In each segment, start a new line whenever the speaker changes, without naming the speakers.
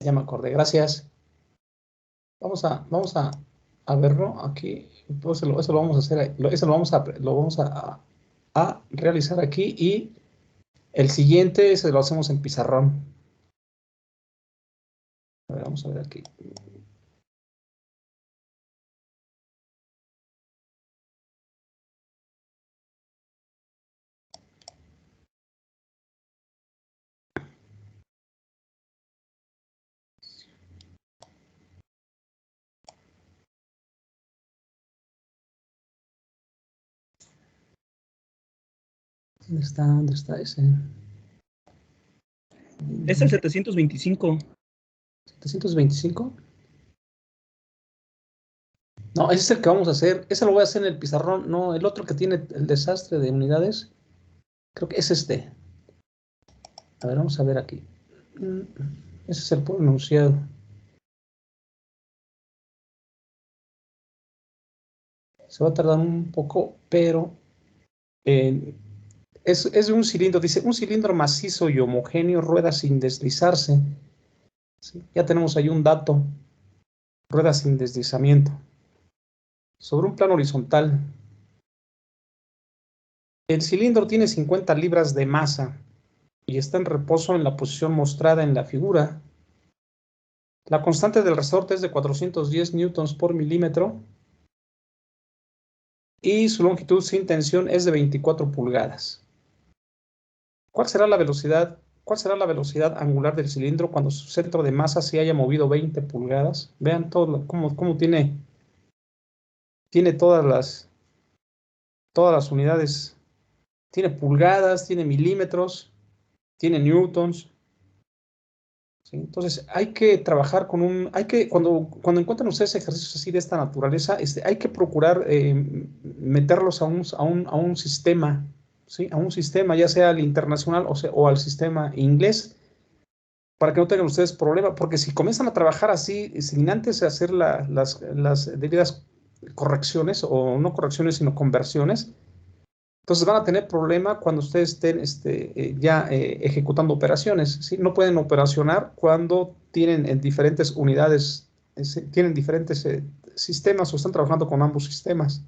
Ya me acordé, gracias. Vamos a verlo aquí. Pues eso lo vamos a hacer, eso a realizar aquí y el siguiente se lo hacemos en pizarrón. A ver, vamos a ver aquí. ¿Dónde está? ¿Dónde está ese?
Es el 725.
725. No, ese es el que vamos a hacer. Ese lo voy a hacer en el pizarrón. No, el otro que tiene el desastre de unidades. Creo que es este. A ver, vamos a ver aquí. Ese es el puro enunciado. Se va a tardar un poco, pero es de un cilindro. Dice, un cilindro macizo y homogéneo rueda sin deslizarse. ¿Sí? Ya tenemos ahí un dato. Rueda sin deslizamiento. Sobre un plano horizontal. El cilindro tiene 50 libras de masa y está en reposo en la posición mostrada en la figura. La constante del resorte es de 410 newtons por milímetro y su longitud sin tensión es de 24 pulgadas. ¿Cuál será la velocidad angular del cilindro cuando su centro de masa se haya movido 20 pulgadas? Vean todo cómo tiene todas las unidades. Tiene pulgadas, tiene milímetros, tiene newtons. ¿Sí? Entonces, hay que trabajar cuando encuentran ustedes ejercicios así de esta naturaleza, hay que procurar meterlos a un sistema, ¿sí? A un sistema, ya sea al internacional o al sistema inglés, para que no tengan ustedes problema, porque si comienzan a trabajar así, sin antes hacer las debidas correcciones, o no correcciones, sino conversiones, entonces van a tener problema cuando ustedes estén ya ejecutando operaciones, ¿sí? No pueden operacionar cuando tienen en diferentes unidades, tienen diferentes sistemas o están trabajando con ambos sistemas.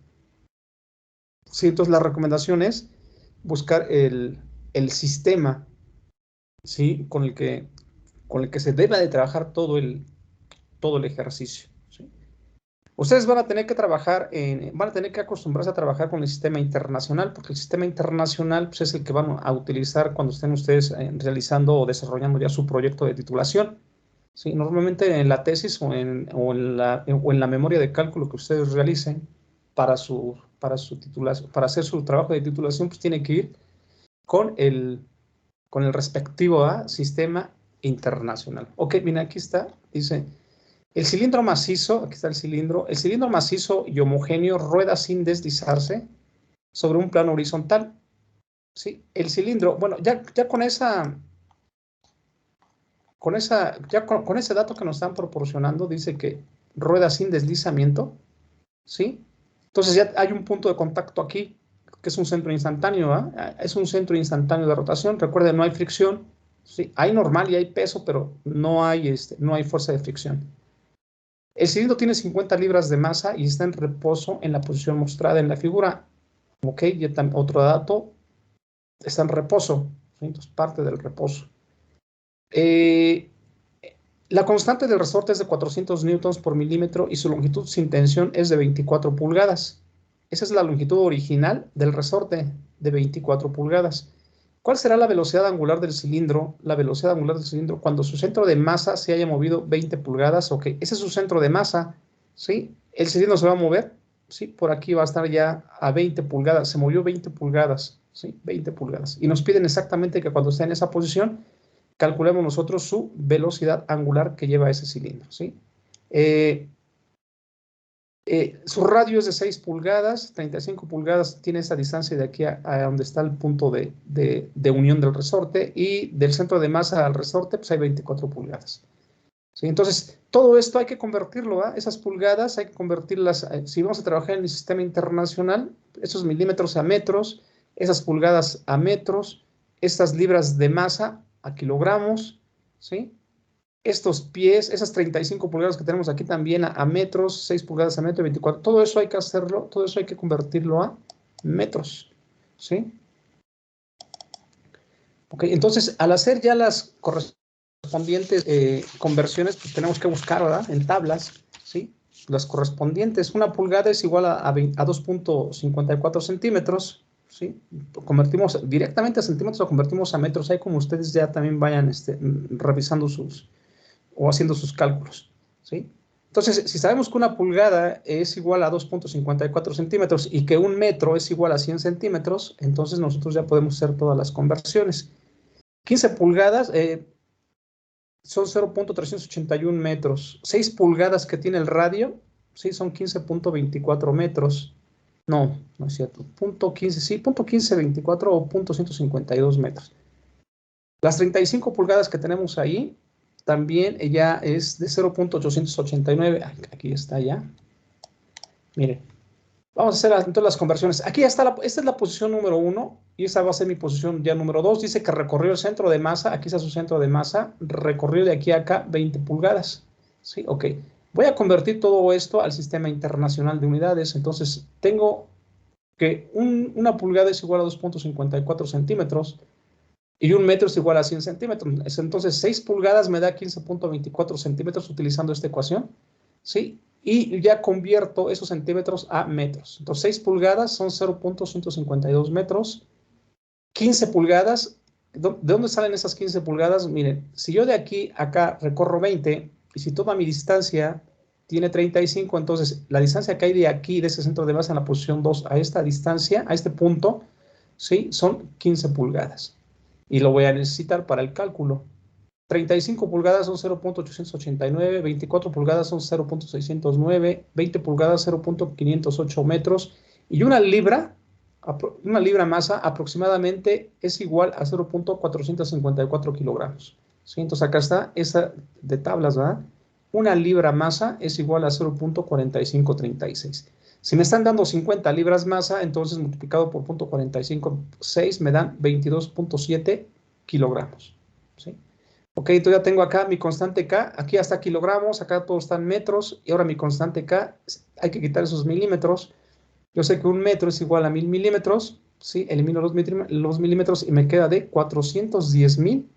¿Sí? Entonces la recomendación es buscar el sistema, ¿sí? Con el que se deba de trabajar todo el ejercicio. ¿Sí? Ustedes van a tener que van a tener que acostumbrarse a trabajar con el sistema internacional, porque el sistema internacional pues, es el que van a utilizar cuando estén ustedes realizando o desarrollando ya su proyecto de titulación. ¿Sí? Normalmente en la tesis o en la memoria de cálculo que ustedes realicen para su titulación, para hacer su trabajo de titulación, pues tiene que ir con con el respectivo sistema internacional. Ok, mira, aquí está, dice... El cilindro macizo, aquí está el cilindro macizo y homogéneo rueda sin deslizarse sobre un plano horizontal. ¿Sí? El cilindro, bueno, ya con ese dato que nos están proporcionando, dice que rueda sin deslizamiento, ¿sí? Entonces ya hay un punto de contacto aquí, que es un centro instantáneo, es un centro instantáneo de rotación. Recuerden, no hay fricción, ¿sí? Hay normal y hay peso, pero no hay fuerza de fricción. El cilindro tiene 50 libras de masa y está en reposo en la posición mostrada en la figura. Ok, otro dato, está en reposo, ¿sí? Entonces parte del reposo. Eh, la constante del resorte es de 400 newtons por milímetro y su longitud sin tensión es de 24 pulgadas. Esa es la longitud original del resorte de 24 pulgadas. ¿Cuál será la velocidad angular del cilindro? La velocidad angular del cilindro cuando su centro de masa se haya movido 20 pulgadas. Ok, ese es su centro de masa, ¿sí? El cilindro se va a mover, ¿sí? Por aquí va a estar ya a 20 pulgadas. Se movió 20 pulgadas, ¿sí? 20 pulgadas. Y nos piden exactamente que cuando esté en esa posición, calculemos nosotros su velocidad angular que lleva ese cilindro, ¿sí? Su radio es de 6 pulgadas, 35 pulgadas tiene esa distancia de aquí a donde está el punto de unión del resorte, y del centro de masa al resorte pues hay 24 pulgadas. ¿Sí? Entonces, todo esto hay que convertirlo, esas pulgadas hay que convertirlas, si vamos a trabajar en el sistema internacional, esos milímetros a metros, esas pulgadas a metros, estas libras de masa a kilogramos, ¿sí? estos pies, esas 35 pulgadas que tenemos aquí también a metros, 6 pulgadas a metro, 24, todo eso hay que hacerlo, todo eso hay que convertirlo a metros, ¿sí? Ok, entonces al hacer ya las correspondientes conversiones, pues tenemos que buscar, ¿verdad? En tablas, ¿sí? Las correspondientes. Una pulgada es igual a 2.54 centímetros, ¿sí? Convertimos directamente a centímetros o convertimos a metros. Ahí como ustedes ya también vayan revisando o haciendo sus cálculos, ¿sí? Entonces, si sabemos que una pulgada es igual a 2.54 centímetros y que un metro es igual a 100 centímetros, entonces nosotros ya podemos hacer todas las conversiones. 15 pulgadas son 0.381 metros. 6 pulgadas que tiene el radio, sí, son 15.24 metros. No, no es cierto. Punto 15, sí, punto 1524 o punto 152 metros. Las 35 pulgadas que tenemos ahí, también ella es de 0.889. Aquí está ya. Miren, vamos a hacer entonces las conversiones. Aquí está, esta es la posición número 1 y esta va a ser mi posición ya número 2. Dice que recorrió el centro de masa, aquí está su centro de masa, recorrió de aquí a acá 20 pulgadas. Sí, ok. Voy a convertir todo esto al sistema internacional de unidades. Entonces, tengo que una pulgada es igual a 2.54 centímetros y un metro es igual a 100 centímetros. Entonces, 6 pulgadas me da 15.24 centímetros utilizando esta ecuación. ¿Sí? Y ya convierto esos centímetros a metros. Entonces, 6 pulgadas son 0.152 metros. 15 pulgadas, ¿de dónde salen esas 15 pulgadas? Miren, si yo de aquí a acá recorro 20, y si toda mi distancia tiene 35, entonces la distancia que hay de aquí, de ese centro de masa en la posición 2, a esta distancia, a este punto, ¿sí? Son 15 pulgadas. Y lo voy a necesitar para el cálculo. 35 pulgadas son 0.889, 24 pulgadas son 0.609, 20 pulgadas 0.508 metros y una libra masa aproximadamente es igual a 0.454 kilogramos. ¿Sí? Entonces acá está esa de tablas, ¿verdad? Una libra masa es igual a 0.4536. Si me están dando 50 libras masa, entonces multiplicado por 0.456 me dan 22.7 kilogramos. ¿Sí? Ok, entonces ya tengo acá mi constante K, aquí hasta kilogramos, acá todo está en metros, y ahora mi constante K, hay que quitar esos milímetros. Yo sé que un metro es igual a 1000 milímetros, ¿sí? Elimino los milímetros y me queda de 410.000,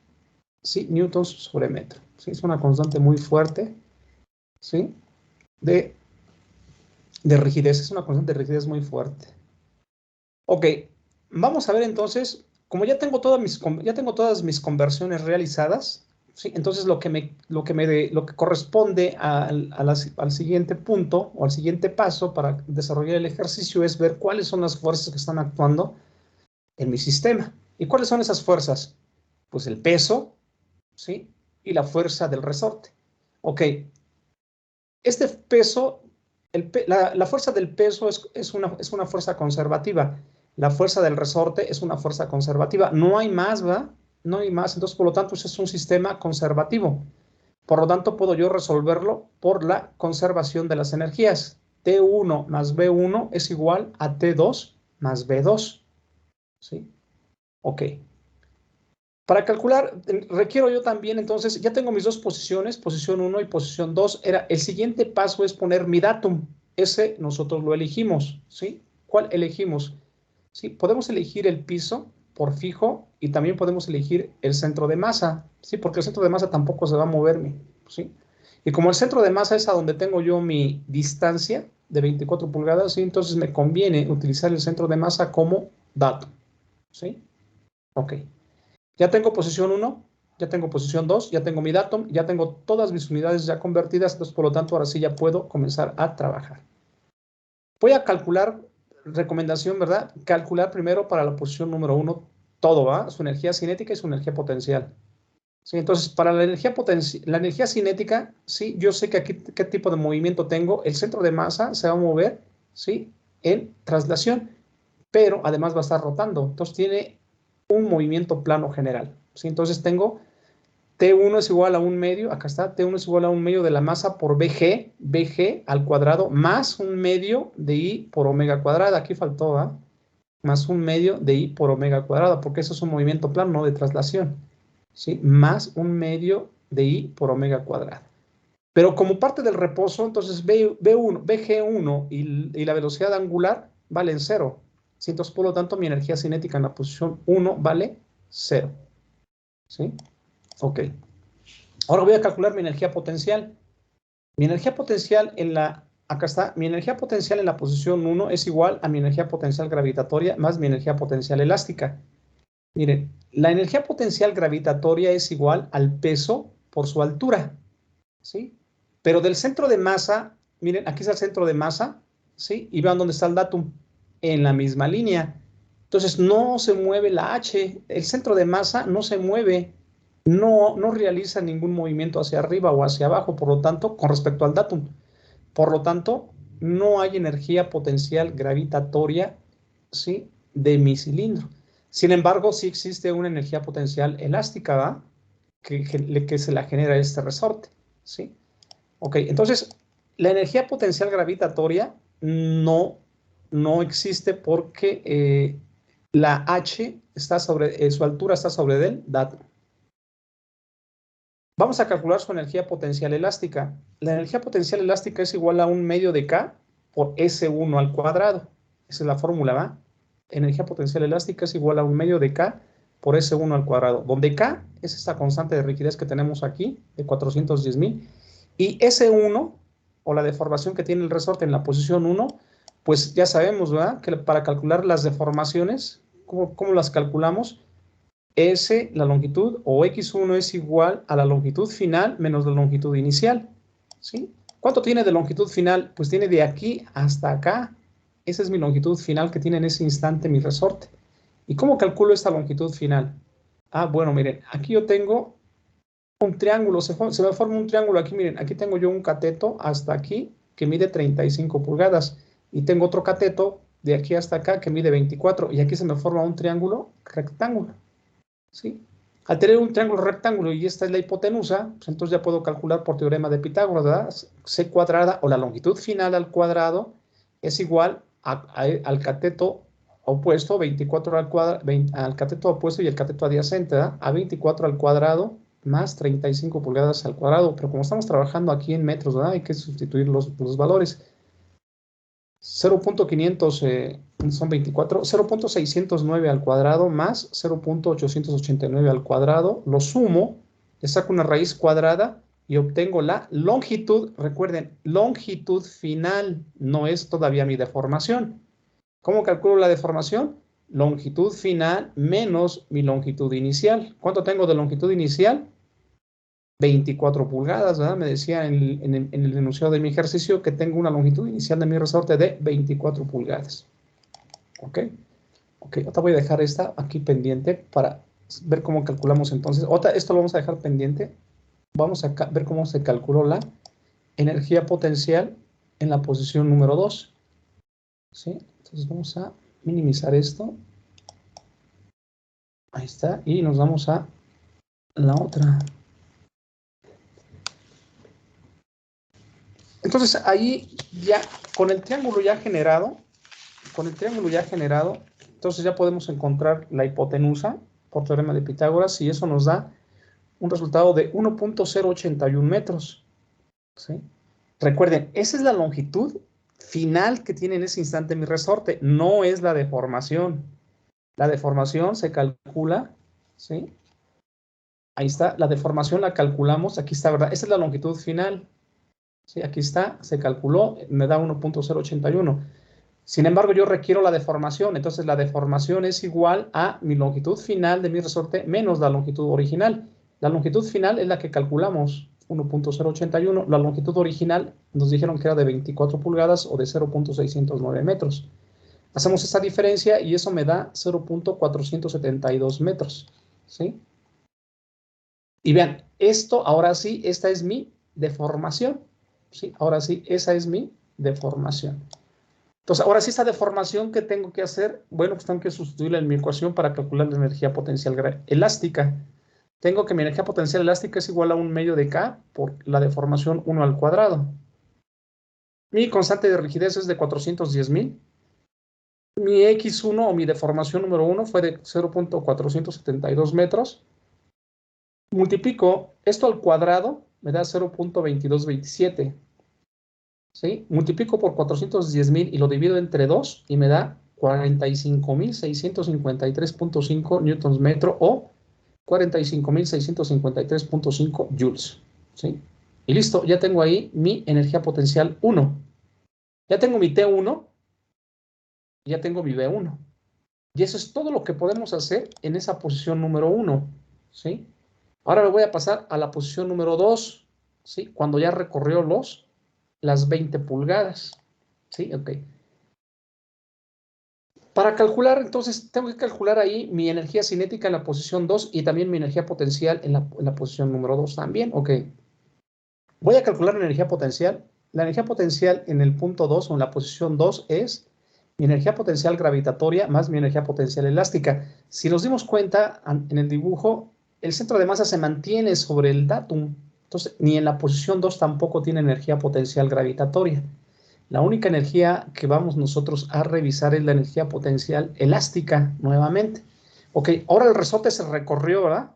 ¿sí? Newtons sobre metro, ¿sí? Es una constante muy fuerte, ¿sí? De, de rigidez, es una constante de rigidez muy fuerte. Ok, vamos a ver entonces, como ya tengo todas mis conversiones realizadas, ¿sí? Entonces lo que corresponde al siguiente punto o al siguiente paso para desarrollar el ejercicio es ver cuáles son las fuerzas que están actuando en mi sistema. ¿Y cuáles son esas fuerzas? Pues el peso, ¿sí? Y la fuerza del resorte. Ok, este peso, la fuerza del peso es una fuerza conservativa. La fuerza del resorte es una fuerza conservativa. No hay más, ¿verdad? No hay más. Entonces, por lo tanto, ese es un sistema conservativo. Por lo tanto, puedo yo resolverlo por la conservación de las energías. T1 más B1 es igual a T2 más B2. ¿Sí? Ok. Para calcular, requiero yo también, entonces, ya tengo mis dos posiciones, posición 1 y posición 2. El siguiente paso es poner mi datum. Ese nosotros lo elegimos, ¿sí? ¿Cuál elegimos? Sí, podemos elegir el piso por fijo y también podemos elegir el centro de masa, ¿sí? Porque el centro de masa tampoco se va a moverme, ¿sí? Y como el centro de masa es a donde tengo yo mi distancia de 24 pulgadas, ¿sí? Entonces me conviene utilizar el centro de masa como datum, ¿sí? Ok. Ya tengo posición 1, ya tengo posición 2, ya tengo mi datum, ya tengo todas mis unidades ya convertidas, entonces por lo tanto ahora sí ya puedo comenzar a trabajar. Voy a calcular, recomendación, ¿verdad? Calcular primero para la posición número 1 todo, ¿va? Su energía cinética y su energía potencial. ¿Sí? Entonces, para la energía cinética, sí, yo sé que aquí qué tipo de movimiento tengo. El centro de masa se va a mover, ¿sí? En traslación, pero además va a estar rotando. Entonces tiene un movimiento plano general, ¿sí? Entonces tengo T1 es igual a un medio, acá está, T1 es igual a un medio de la masa por BG al cuadrado, más un medio de I por omega cuadrada, aquí faltó, ¿ah? Más un medio de I por omega cuadrada, porque eso es un movimiento plano, no de traslación, ¿sí? Más un medio de I por omega cuadrado. Pero como parte del reposo, entonces BG1 y la velocidad angular valen 0. Entonces, por lo tanto, mi energía cinética en la posición 1 vale 0. ¿Sí? Ok. Ahora voy a calcular mi energía potencial. Mi energía potencial acá está, mi energía potencial en la posición 1 es igual a mi energía potencial gravitatoria más mi energía potencial elástica. Miren, la energía potencial gravitatoria es igual al peso por su altura, ¿sí? Pero del centro de masa, miren, aquí está el centro de masa, ¿sí? Y vean dónde está el datum, en la misma línea. Entonces, no se mueve la H, el centro de masa no se mueve, no realiza ningún movimiento hacia arriba o hacia abajo, por lo tanto, con respecto al datum. Por lo tanto, no hay energía potencial gravitatoria, ¿sí?, de mi cilindro. Sin embargo, sí existe una energía potencial elástica, ¿va?, que se la genera este resorte, ¿sí? Ok, entonces, la energía potencial gravitatoria no existe porque la H está sobre, su altura está sobre del datum. Vamos a calcular su energía potencial elástica. La energía potencial elástica es igual a 1/2 de K por S1 al cuadrado. Esa es la fórmula, ¿va? Energía potencial elástica es igual a 1/2 de K por S1 al cuadrado, donde K es esta constante de rigidez que tenemos aquí, de 410,000, y S1, o la deformación que tiene el resorte en la posición 1, pues ya sabemos, ¿verdad?, que para calcular las deformaciones, ¿cómo las calculamos? S, la longitud, o X1 es igual a la longitud final menos la longitud inicial, ¿sí? ¿Cuánto tiene de longitud final? Pues tiene de aquí hasta acá. Esa es mi longitud final que tiene en ese instante mi resorte. ¿Y cómo calculo esta longitud final? Ah, bueno, miren, aquí yo tengo un triángulo, se me forma un triángulo aquí, miren, aquí tengo yo un cateto hasta aquí que mide 35 pulgadas y tengo otro cateto de aquí hasta acá que mide 24 y aquí se me forma un triángulo rectángulo. ¿Sí? Al tener un triángulo rectángulo y esta es la hipotenusa, pues entonces ya puedo calcular por teorema de Pitágoras, ¿verdad? C cuadrada o la longitud final al cuadrado es igual al cateto opuesto, 24 al cateto opuesto y el cateto adyacente, ¿verdad?, a 24 al cuadrado más 35 pulgadas al cuadrado. Pero como estamos trabajando aquí en metros, ¿verdad?, hay que sustituir los valores. 0.500 son 24, 0.609 al cuadrado más 0.889 al cuadrado, lo sumo, le saco una raíz cuadrada y obtengo la longitud. Recuerden, longitud final no es todavía mi deformación. ¿Cómo calculo la deformación? Longitud final menos mi longitud inicial. ¿Cuánto tengo de longitud inicial? 24 pulgadas, ¿verdad? Me decía en el enunciado de mi ejercicio que tengo una longitud inicial de mi resorte de 24 pulgadas. ¿Ok? Ok, ahora voy a dejar esta aquí pendiente para ver cómo calculamos entonces. Esto lo vamos a dejar pendiente. Vamos a ver cómo se calculó la energía potencial en la posición número 2. ¿Sí? Entonces vamos a minimizar esto. Ahí está. Y nos vamos a la otra. Entonces ahí ya, con el triángulo ya generado, entonces ya podemos encontrar la hipotenusa por teorema de Pitágoras y eso nos da un resultado de 1.081 metros. ¿Sí? Recuerden, esa es la longitud final que tiene en ese instante mi resorte, no es la deformación. La deformación se calcula, ¿sí? Ahí está, la deformación la calculamos, aquí está, ¿verdad? Esa es la longitud final. ¿Sí? Aquí está, se calculó, me da 1.081. Sin embargo, yo requiero la deformación, entonces la deformación es igual a mi longitud final de mi resorte menos la longitud original. La longitud final es la que calculamos, 1.081. La longitud original nos dijeron que era de 24 pulgadas o de 0.609 metros. Hacemos esta diferencia y eso me da 0.472 metros. ¿Sí? Y vean, esto ahora sí, esta es mi deformación. ¿Sí? Ahora sí, esa es mi deformación. Entonces, ahora sí, esta deformación que tengo que hacer, bueno, pues tengo que sustituirla en mi ecuación para calcular la energía potencial elástica. Tengo que mi energía potencial elástica es igual a 1/2 de K por la deformación 1 al cuadrado. Mi constante de rigidez es de 410,000. Mi X1 o mi deformación número 1 fue de 0.472 metros. Multiplico esto al cuadrado, me da 0.2227. ¿Sí? Multiplico por 410,000 y lo divido entre 2 y me da 45,653,5 newtons metro o 45,653,5 joules. ¿Sí? Y listo, ya tengo ahí mi energía potencial 1. Ya tengo mi T1 y ya tengo mi B1. Y eso es todo lo que podemos hacer en esa posición número 1. ¿Sí? Ahora me voy a pasar a la posición número 2. ¿Sí? Cuando ya recorrió las 20 pulgadas. ¿Sí? Ok. Para calcular, entonces, tengo que calcular ahí mi energía cinética en la posición 2 y también mi energía potencial en la posición número 2 también. Ok. Voy a calcular la energía potencial. La energía potencial en el punto 2 o en la posición 2 es mi energía potencial gravitatoria más mi energía potencial elástica. Si nos dimos cuenta en el dibujo, el centro de masa se mantiene sobre el datum. Entonces, ni en la posición 2 tampoco tiene energía potencial gravitatoria. La única energía que vamos nosotros a revisar es la energía potencial elástica nuevamente. Ok, ahora el resorte se recorrió, ¿verdad?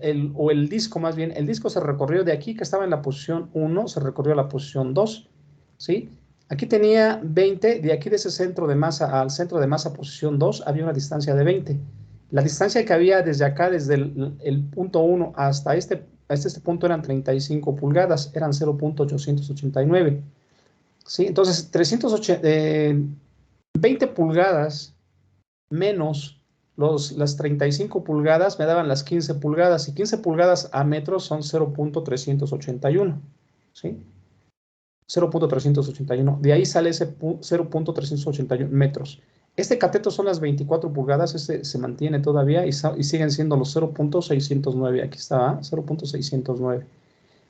El disco más bien, el disco se recorrió de aquí que estaba en la posición 1, se recorrió a la posición 2, ¿sí? Aquí tenía 20, de aquí de ese centro de masa al centro de masa posición 2 había una distancia de 20. La distancia que había desde acá, desde el punto 1 hasta este punto eran 35 pulgadas, eran 0.889. ¿Sí? Entonces, 20 pulgadas menos las 35 pulgadas me daban las 15 pulgadas y 15 pulgadas a metros son 0.381. ¿Sí? 0.381. De ahí sale ese 0.381 metros. Este cateto son las 24 pulgadas, este se mantiene todavía y siguen siendo los 0.609. Aquí está, 0.609.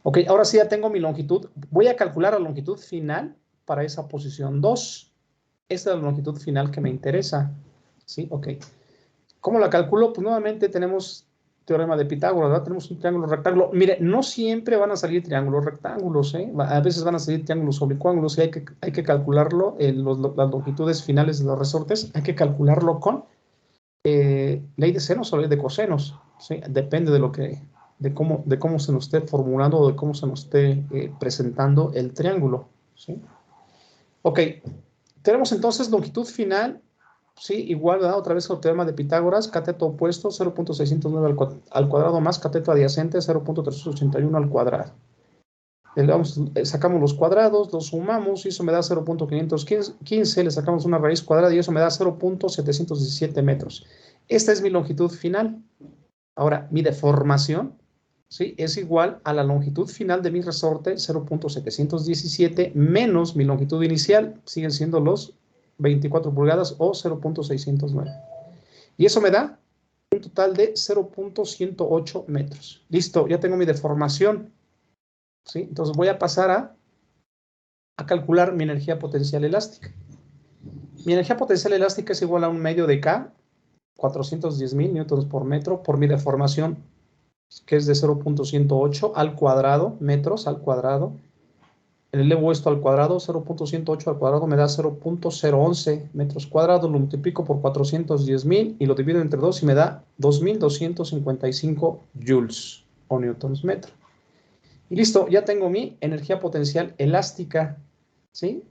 Ok, ahora sí ya tengo mi longitud. Voy a calcular la longitud final para esa posición 2. Esta es la longitud final que me interesa. ¿Sí? Ok. ¿Cómo la calculo? Pues nuevamente tenemos teorema de Pitágoras, ¿verdad? Tenemos un triángulo rectángulo. Mire, no siempre van a salir triángulos rectángulos, ¿eh? A veces van a salir triángulos oblicuángulos y hay que calcularlo, las longitudes finales de los resortes, hay que calcularlo con ley de senos o ley de cosenos, ¿sí? Depende de cómo se nos esté formulando o de cómo se nos esté presentando el triángulo, ¿sí? Ok, tenemos entonces longitud final, sí, igual, ¿verdad? Otra vez el teorema de Pitágoras, cateto opuesto 0.609 al cuadrado más cateto adyacente 0.381 al cuadrado. Sacamos los cuadrados, los sumamos y eso me da 0.515, le sacamos una raíz cuadrada y eso me da 0.717 metros. Esta es mi longitud final. Ahora, mi deformación, ¿sí? Es igual a la longitud final de mi resorte, 0.717, menos mi longitud inicial, siguen siendo los 24 pulgadas o 0.609. Y eso me da un total de 0.108 metros. Listo, ya tengo mi deformación, ¿sí? Entonces voy a pasar a calcular mi energía potencial elástica. Mi energía potencial elástica es igual a un medio de K, 410,000 newtons por metro, por mi deformación, que es de 0.108 al cuadrado, metros al cuadrado. Elevo esto al cuadrado, 0.108 al cuadrado me da 0.011 metros cuadrados, lo multiplico por 410,000 y lo divido entre 2 y me da 2.255 joules o newtons metro. Y listo, ya tengo mi energía potencial elástica, ¿sí?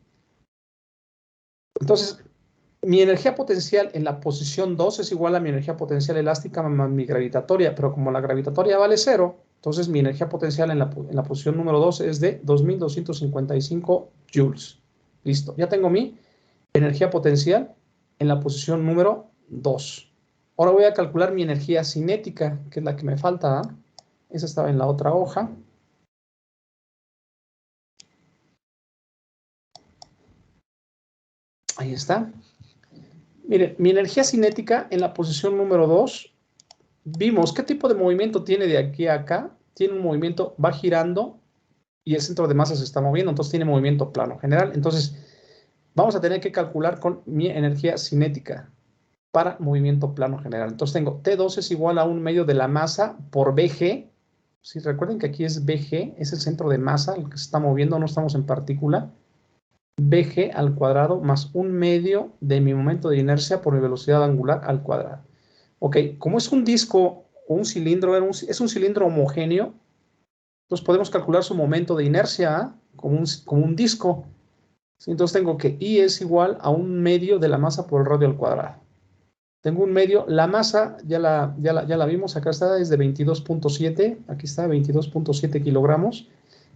Entonces, mi energía potencial en la posición 2 es igual a mi energía potencial elástica más mi gravitatoria, pero como la gravitatoria vale 0, entonces mi energía potencial en la posición número 2 es de 2.255 joules. Listo, ya tengo mi energía potencial en la posición número 2. Ahora voy a calcular mi energía cinética, que es la que me falta. Esa estaba en la otra hoja. Ahí está. Mire, mi energía cinética en la posición número 2, vimos qué tipo de movimiento tiene de aquí a acá. Tiene un movimiento, va girando y el centro de masa se está moviendo, entonces tiene movimiento plano general. Entonces, vamos a tener que calcular con mi energía cinética para movimiento plano general. Entonces tengo T2 es igual a un medio de la masa por BG. Si recuerden que aquí es BG, es el centro de masa, el que se está moviendo, no estamos en partícula. BG al cuadrado más un medio de mi momento de inercia por mi velocidad angular al cuadrado. Ok, como es un disco o un cilindro es un cilindro homogéneo, entonces podemos calcular su momento de inercia como un disco. ¿Sí? Entonces tengo que I es igual a un medio de la masa por el radio al cuadrado. Tengo un medio, la masa ya la vimos, acá está, es de 22.7, aquí está, 22.7 kilogramos,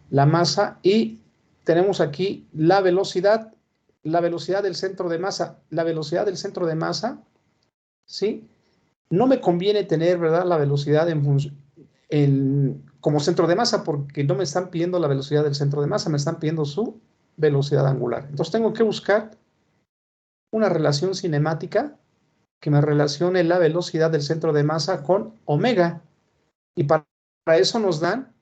la masa, y tenemos aquí la velocidad del centro de masa. La velocidad del centro de masa, ¿sí? No me conviene tener, ¿verdad?, la velocidad como centro de masa, porque no me están pidiendo la velocidad del centro de masa, me están pidiendo su velocidad angular. Entonces tengo que buscar una relación cinemática que me relacione la velocidad del centro de masa con omega. Y para eso nos dan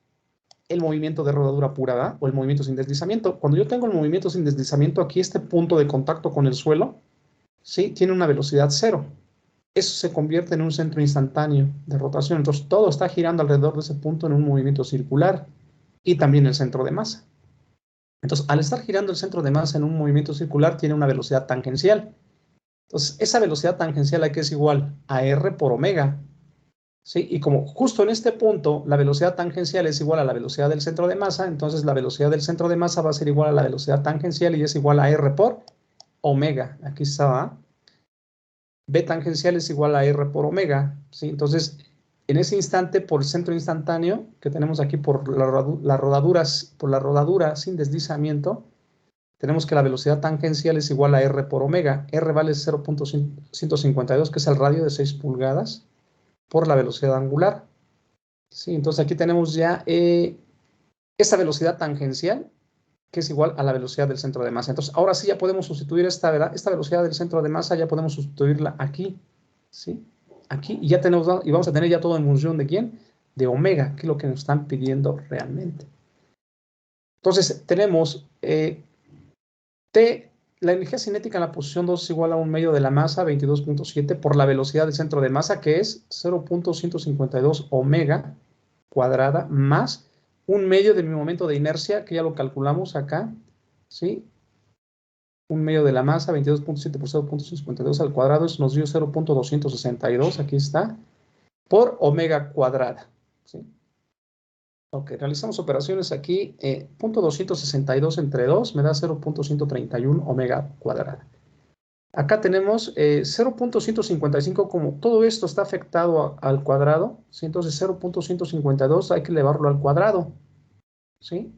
el movimiento de rodadura pura, ¿verdad? O el movimiento sin deslizamiento. Cuando yo tengo el movimiento sin deslizamiento, aquí este punto de contacto con el suelo, ¿sí?, tiene una velocidad cero. Eso se convierte en un centro instantáneo de rotación. Entonces todo está girando alrededor de ese punto en un movimiento circular, y también el centro de masa. Entonces, al estar girando el centro de masa en un movimiento circular, tiene una velocidad tangencial. Entonces, esa velocidad tangencial aquí es igual a R por omega. ¿Sí? Y como justo en este punto la velocidad tangencial es igual a la velocidad del centro de masa, entonces la velocidad del centro de masa va a ser igual a la velocidad tangencial, y es igual a R por omega. Aquí está. B tangencial es igual a R por omega. ¿Sí? Entonces, en ese instante, por el centro instantáneo que tenemos aquí, por la rodadura sin deslizamiento, tenemos que la velocidad tangencial es igual a R por omega. R vale 0.152, que es el radio de 6 pulgadas, por la velocidad angular. ¿Sí? Entonces aquí tenemos ya esta velocidad tangencial, que es igual a la velocidad del centro de masa. Entonces ahora sí ya podemos sustituir esta velocidad del centro de masa, ya podemos sustituirla aquí. ¿Sí? Aquí, y ya tenemos, y vamos a tener ya todo en función de ¿quién? De omega, que es lo que nos están pidiendo realmente. Entonces tenemos T, la energía cinética en la posición 2 es igual a un medio de la masa, 22.7, por la velocidad del centro de masa, que es 0.152 omega cuadrada, más un medio de mi momento de inercia, que ya lo calculamos acá, ¿sí? Un medio de la masa, 22.7 por 0.152 al cuadrado, eso nos dio 0.262, aquí está, por omega cuadrada, ¿sí? Ok, realizamos operaciones aquí, 0.262 entre 2 me da 0.131 omega cuadrada. Acá tenemos 0.155, como todo esto está afectado al cuadrado, ¿sí? Entonces 0.152 hay que elevarlo al cuadrado, ¿sí?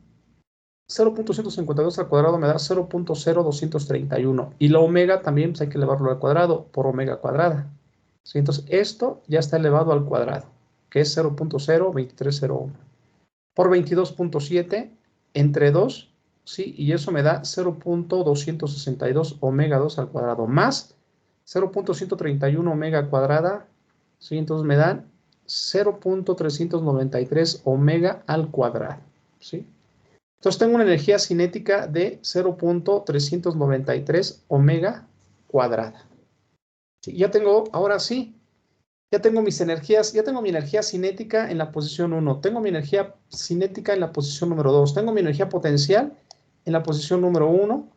0.152 al cuadrado me da 0.0231, y la omega también, pues, hay que elevarlo al cuadrado por omega cuadrada, ¿sí? Entonces esto ya está elevado al cuadrado, que es 0.02301 por 22.7 entre 2, ¿sí? Y eso me da 0.262 omega 2 al cuadrado, más 0.131 omega cuadrada, ¿sí? Entonces me dan 0.393 omega al cuadrado, ¿sí? Entonces tengo una energía cinética de 0.393 omega cuadrada. ¿Sí? Ya tengo, ahora sí, ya tengo mis energías, ya tengo mi energía cinética en la posición 1, tengo mi energía cinética en la posición número 2, tengo mi energía potencial en la posición número 1,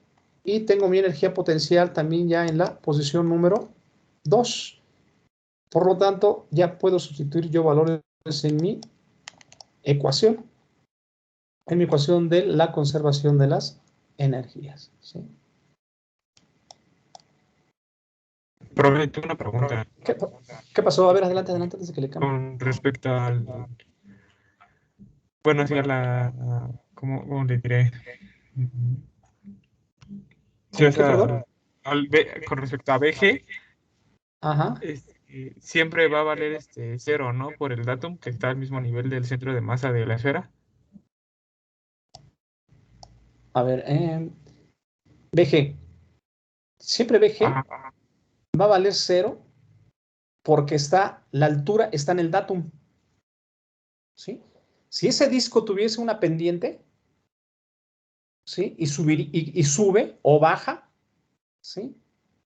y tengo mi energía potencial también ya en la posición número 2. Por lo tanto, ya puedo sustituir yo valores en mi ecuación, de la conservación de las energías, ¿sí?
Profe, tengo una pregunta
¿Qué pasó? A ver, adelante, antes de que le cambie.
con respecto al, bueno, hacia ¿cómo le diré? Sí, o
¿Cómo qué,
sea,
perdón?
con respecto a BG,
Ajá.
siempre va a valer cero, ¿no? Por el datum, que está al mismo nivel del centro de masa de la esfera.
A ver, BG. Siempre BG
Ajá.
va a valer 0 porque la altura está en el datum, ¿sí? Si ese disco tuviese una pendiente, ¿sí? Y sube o baja, ¿sí?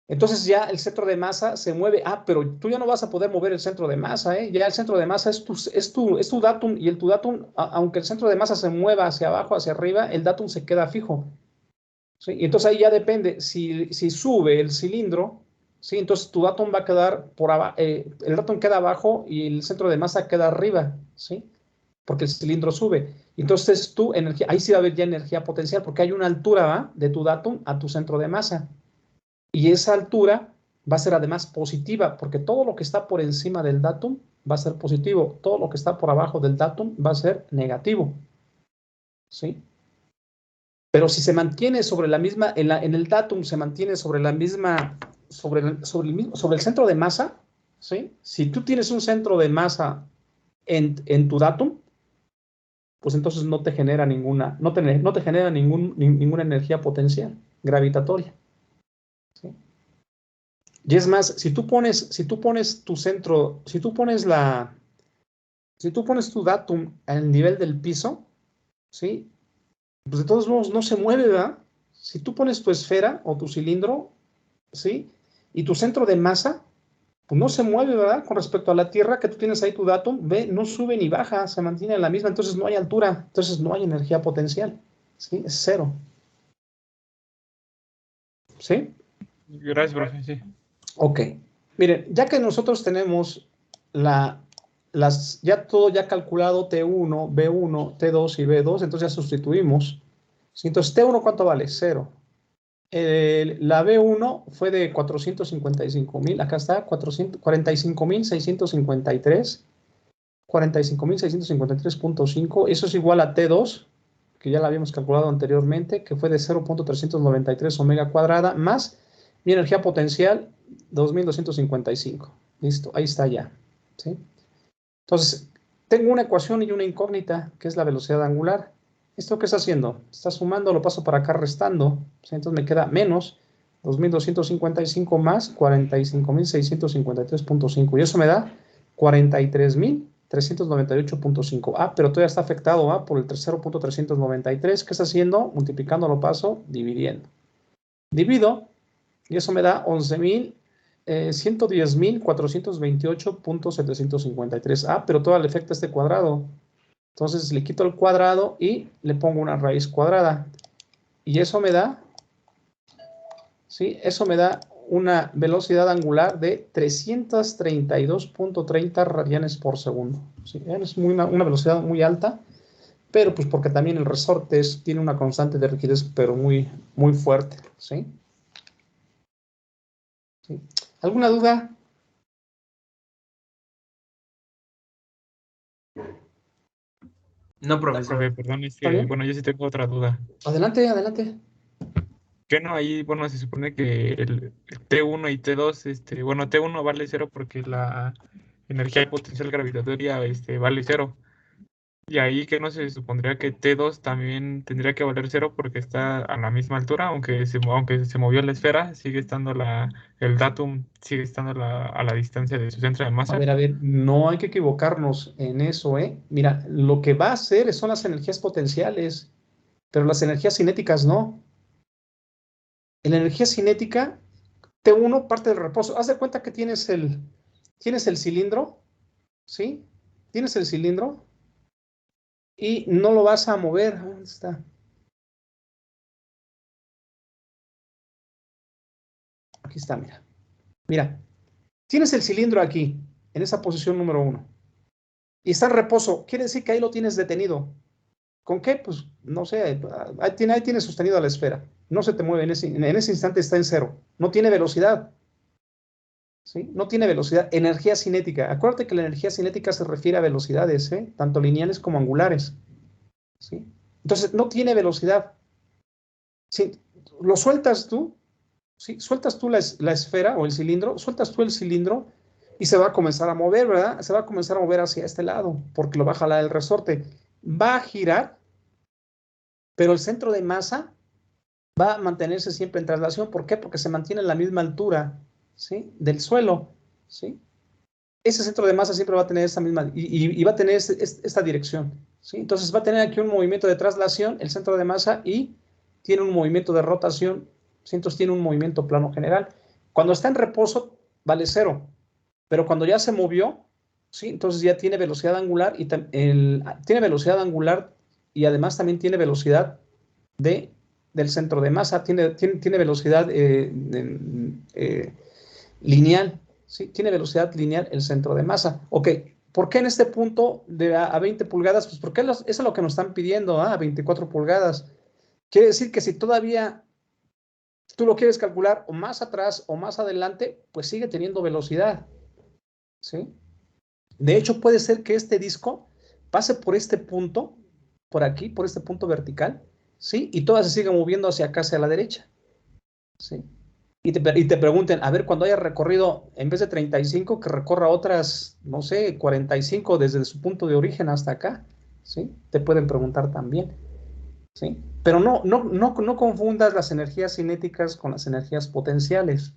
Entonces ya el centro de masa se mueve. Ah, pero tú ya no vas a poder mover el centro de masa, ¿eh? Ya el centro de masa es tu datum, y tu datum, aunque el centro de masa se mueva hacia abajo, hacia arriba, el datum se queda fijo, ¿sí? Y entonces ahí ya depende, si sube el cilindro, ¿sí? Entonces tu datum va a quedar por abajo, el datum queda abajo y el centro de masa queda arriba, ¿sí? Porque el cilindro sube. Entonces tu energía, ahí sí va a haber ya energía potencial, porque hay una altura, ¿va? De tu datum a tu centro de masa. Y esa altura va a ser además positiva, porque todo lo que está por encima del datum va a ser positivo, todo lo que está por abajo del datum va a ser negativo, ¿sí? Pero si se mantiene sobre la misma, en el datum se mantiene sobre la misma, sobre el centro de masa, ¿sí? Si tú tienes un centro de masa en tu datum, pues entonces no te genera ninguna, no te genera ninguna energía potencial gravitatoria, ¿sí? Y es más, si tú pones tu centro, si tú pones tu datum al nivel del piso, ¿sí? Pues de todos modos no se mueve, ¿verdad? Si tú pones tu esfera o tu cilindro, ¿sí? Y tu centro de masa, pues no se mueve, ¿verdad? Con respecto a la Tierra, que tú tienes ahí tu datum, ve, no sube ni baja, se mantiene en la misma, entonces no hay altura, entonces no hay energía potencial, ¿sí? Es cero, ¿sí?
Gracias, profe, sí.
Ok. Miren, ya que nosotros tenemos ya todo ya calculado T1, B1, T2 y B2, entonces ya sustituimos. ¿Sí? Entonces, T1, ¿cuánto vale? Cero. La B1 fue de 455,000, acá está, 45,653, 45,653.5, eso es igual a T2, que ya la habíamos calculado anteriormente, que fue de 0.393 omega cuadrada, más mi energía potencial, 2,255. Listo, ahí está ya, ¿sí? Entonces, tengo una ecuación y una incógnita, que es la velocidad angular. ¿Esto qué está haciendo? Está sumando, lo paso para acá restando, ¿sí? Entonces me queda menos 2,255 más 45,653.5. Y eso me da 43,398.5. Ah, pero todavía está afectado por el 0.393. ¿Qué está haciendo? Multiplicando lo paso, dividiendo. Divido, y eso me da 110,428.753. Ah, pero todo le afecta este cuadrado. Entonces le quito el cuadrado y le pongo una raíz cuadrada. Y eso me da, ¿sí? Eso me da una velocidad angular de 332.30 radianes por segundo. ¿Sí? Es una velocidad muy alta, pero pues porque también el resorte tiene una constante de rigidez, pero muy, muy fuerte. ¿Sí? ¿Sí? ¿Alguna duda?
No,
No,
profesor.
profe, perdón,
¿Está bien?
bueno, yo sí tengo otra duda.
Adelante, adelante.
Que no, ahí, bueno, se supone que el T1 y T2, bueno, T1 vale cero porque la energía potencial gravitatoria, vale cero. Y ahí que no se supondría que T2 también tendría que valer cero porque está a la misma altura, aunque se movió la esfera, sigue estando el datum, sigue estando a la distancia de su centro de masa.
A ver, no hay que equivocarnos en eso, ¿eh? Mira, lo que va a hacer son las energías potenciales, pero las energías cinéticas no. En la energía cinética, T1 parte del reposo. Haz de cuenta que tienes el cilindro, ¿sí? Tienes el cilindro y no lo vas a mover. ¿Dónde está? Aquí está, mira. Mira, tienes el cilindro aquí, en esa posición número 1, y está en reposo. Quiere decir que ahí lo tienes detenido. ¿Con qué? Pues no sé, ahí tiene sostenido a la esfera. No se te mueve, en ese instante está en cero. No tiene velocidad, ¿sí? No tiene velocidad. Energía cinética. Acuérdate que la energía cinética se refiere a velocidades, ¿eh? Tanto lineales como angulares, ¿sí? Entonces, no tiene velocidad. ¿Sí? Lo sueltas tú, ¿sí? Sueltas tú la esfera o el cilindro, sueltas tú el cilindro y se va a comenzar a mover, ¿verdad? Se va a comenzar a mover hacia este lado porque lo va a jalar el resorte. Va a girar, pero el centro de masa va a mantenerse siempre en traslación. ¿Por qué? Porque se mantiene en la misma altura, ¿sí? Del suelo, ¿sí? Ese centro de masa siempre va a tener esta misma, y va a tener esta dirección, ¿sí? Entonces va a tener aquí un movimiento de traslación, el centro de masa, y tiene un movimiento de rotación, ¿sí? Entonces tiene un movimiento plano general. Cuando está en reposo, vale cero, pero cuando ya se movió, ¿sí? Entonces ya tiene velocidad angular, tiene velocidad angular y además también tiene velocidad del centro de masa, tiene velocidad lineal, ¿sí? Tiene velocidad lineal el centro de masa. Ok, ¿por qué en este punto de a 20 pulgadas? Pues porque eso es lo que nos están pidiendo, a 24 pulgadas. Quiere decir que si todavía tú lo quieres calcular o más atrás o más adelante, pues sigue teniendo velocidad, ¿sí? De hecho, puede ser que este disco pase por este punto, por aquí, por este punto vertical, ¿sí? Y toda se siga moviendo hacia acá, hacia la derecha, ¿sí? Y te pregunten, a ver, cuando haya recorrido, en vez de 35, que recorra otras, no sé, 45 desde su punto de origen hasta acá, ¿sí? Te pueden preguntar también, ¿sí? Pero no confundas las energías cinéticas con las energías potenciales,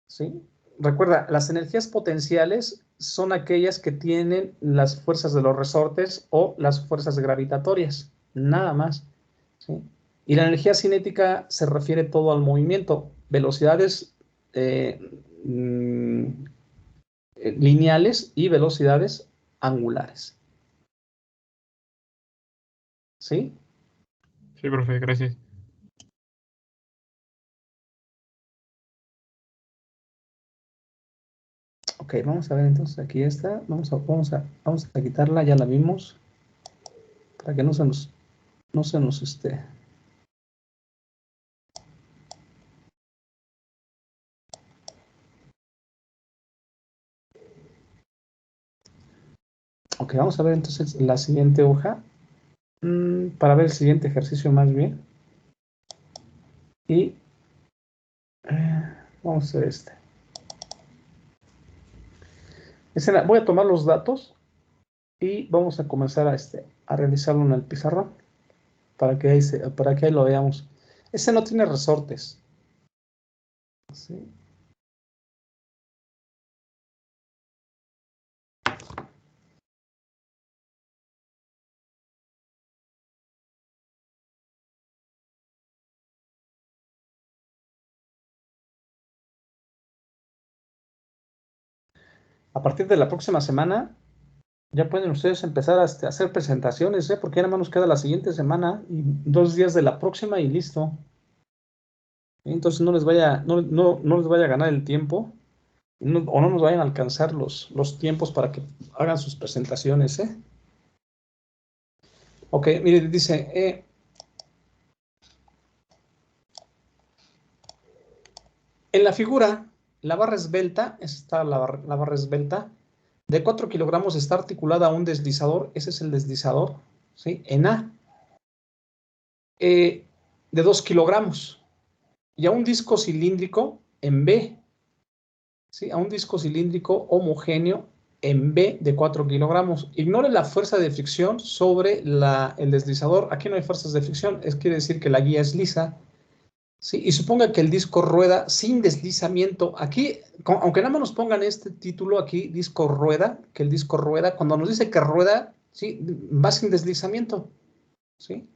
¿sí? Recuerda, las energías potenciales son aquellas que tienen las fuerzas de los resortes o las fuerzas gravitatorias, nada más, ¿sí? Y la energía cinética se refiere todo al movimiento, velocidades eh, mm, lineales y velocidades angulares, ¿sí?
Sí, profe, gracias.
Ok, vamos a ver entonces aquí está, vamos a quitarla, ya la vimos, para que no se nos esté. Ok, vamos a ver entonces la siguiente hoja, para ver el siguiente ejercicio más bien. Y vamos a hacer este. Voy a tomar los datos y vamos a comenzar a realizarlo en el pizarrón para que ahí lo veamos. Ese no tiene resortes, ¿sí? A partir de la próxima semana ya pueden ustedes empezar a hacer presentaciones, ¿eh? Porque ya nada más nos queda la siguiente semana y 2 días de la próxima y listo. Entonces no les vaya a ganar el tiempo, o no nos vayan a alcanzar los tiempos para que hagan sus presentaciones, ¿eh? Ok, mire, dice, en la figura, la barra esbelta, la barra esbelta, de 4 kilogramos está articulada a un deslizador, ese es el deslizador, ¿sí? En A, de 2 kilogramos, y a un disco cilíndrico en B, ¿sí? A un disco cilíndrico homogéneo en B de 4 kilogramos. Ignore la fuerza de fricción sobre el deslizador. Aquí no hay fuerzas de fricción, quiere decir que la guía es lisa, ¿sí? Y suponga que el disco rueda sin deslizamiento. Aquí, aunque nada más nos pongan este título aquí, disco rueda, que el disco rueda, cuando nos dice que rueda, ¿sí? Va sin deslizamiento, ¿sí?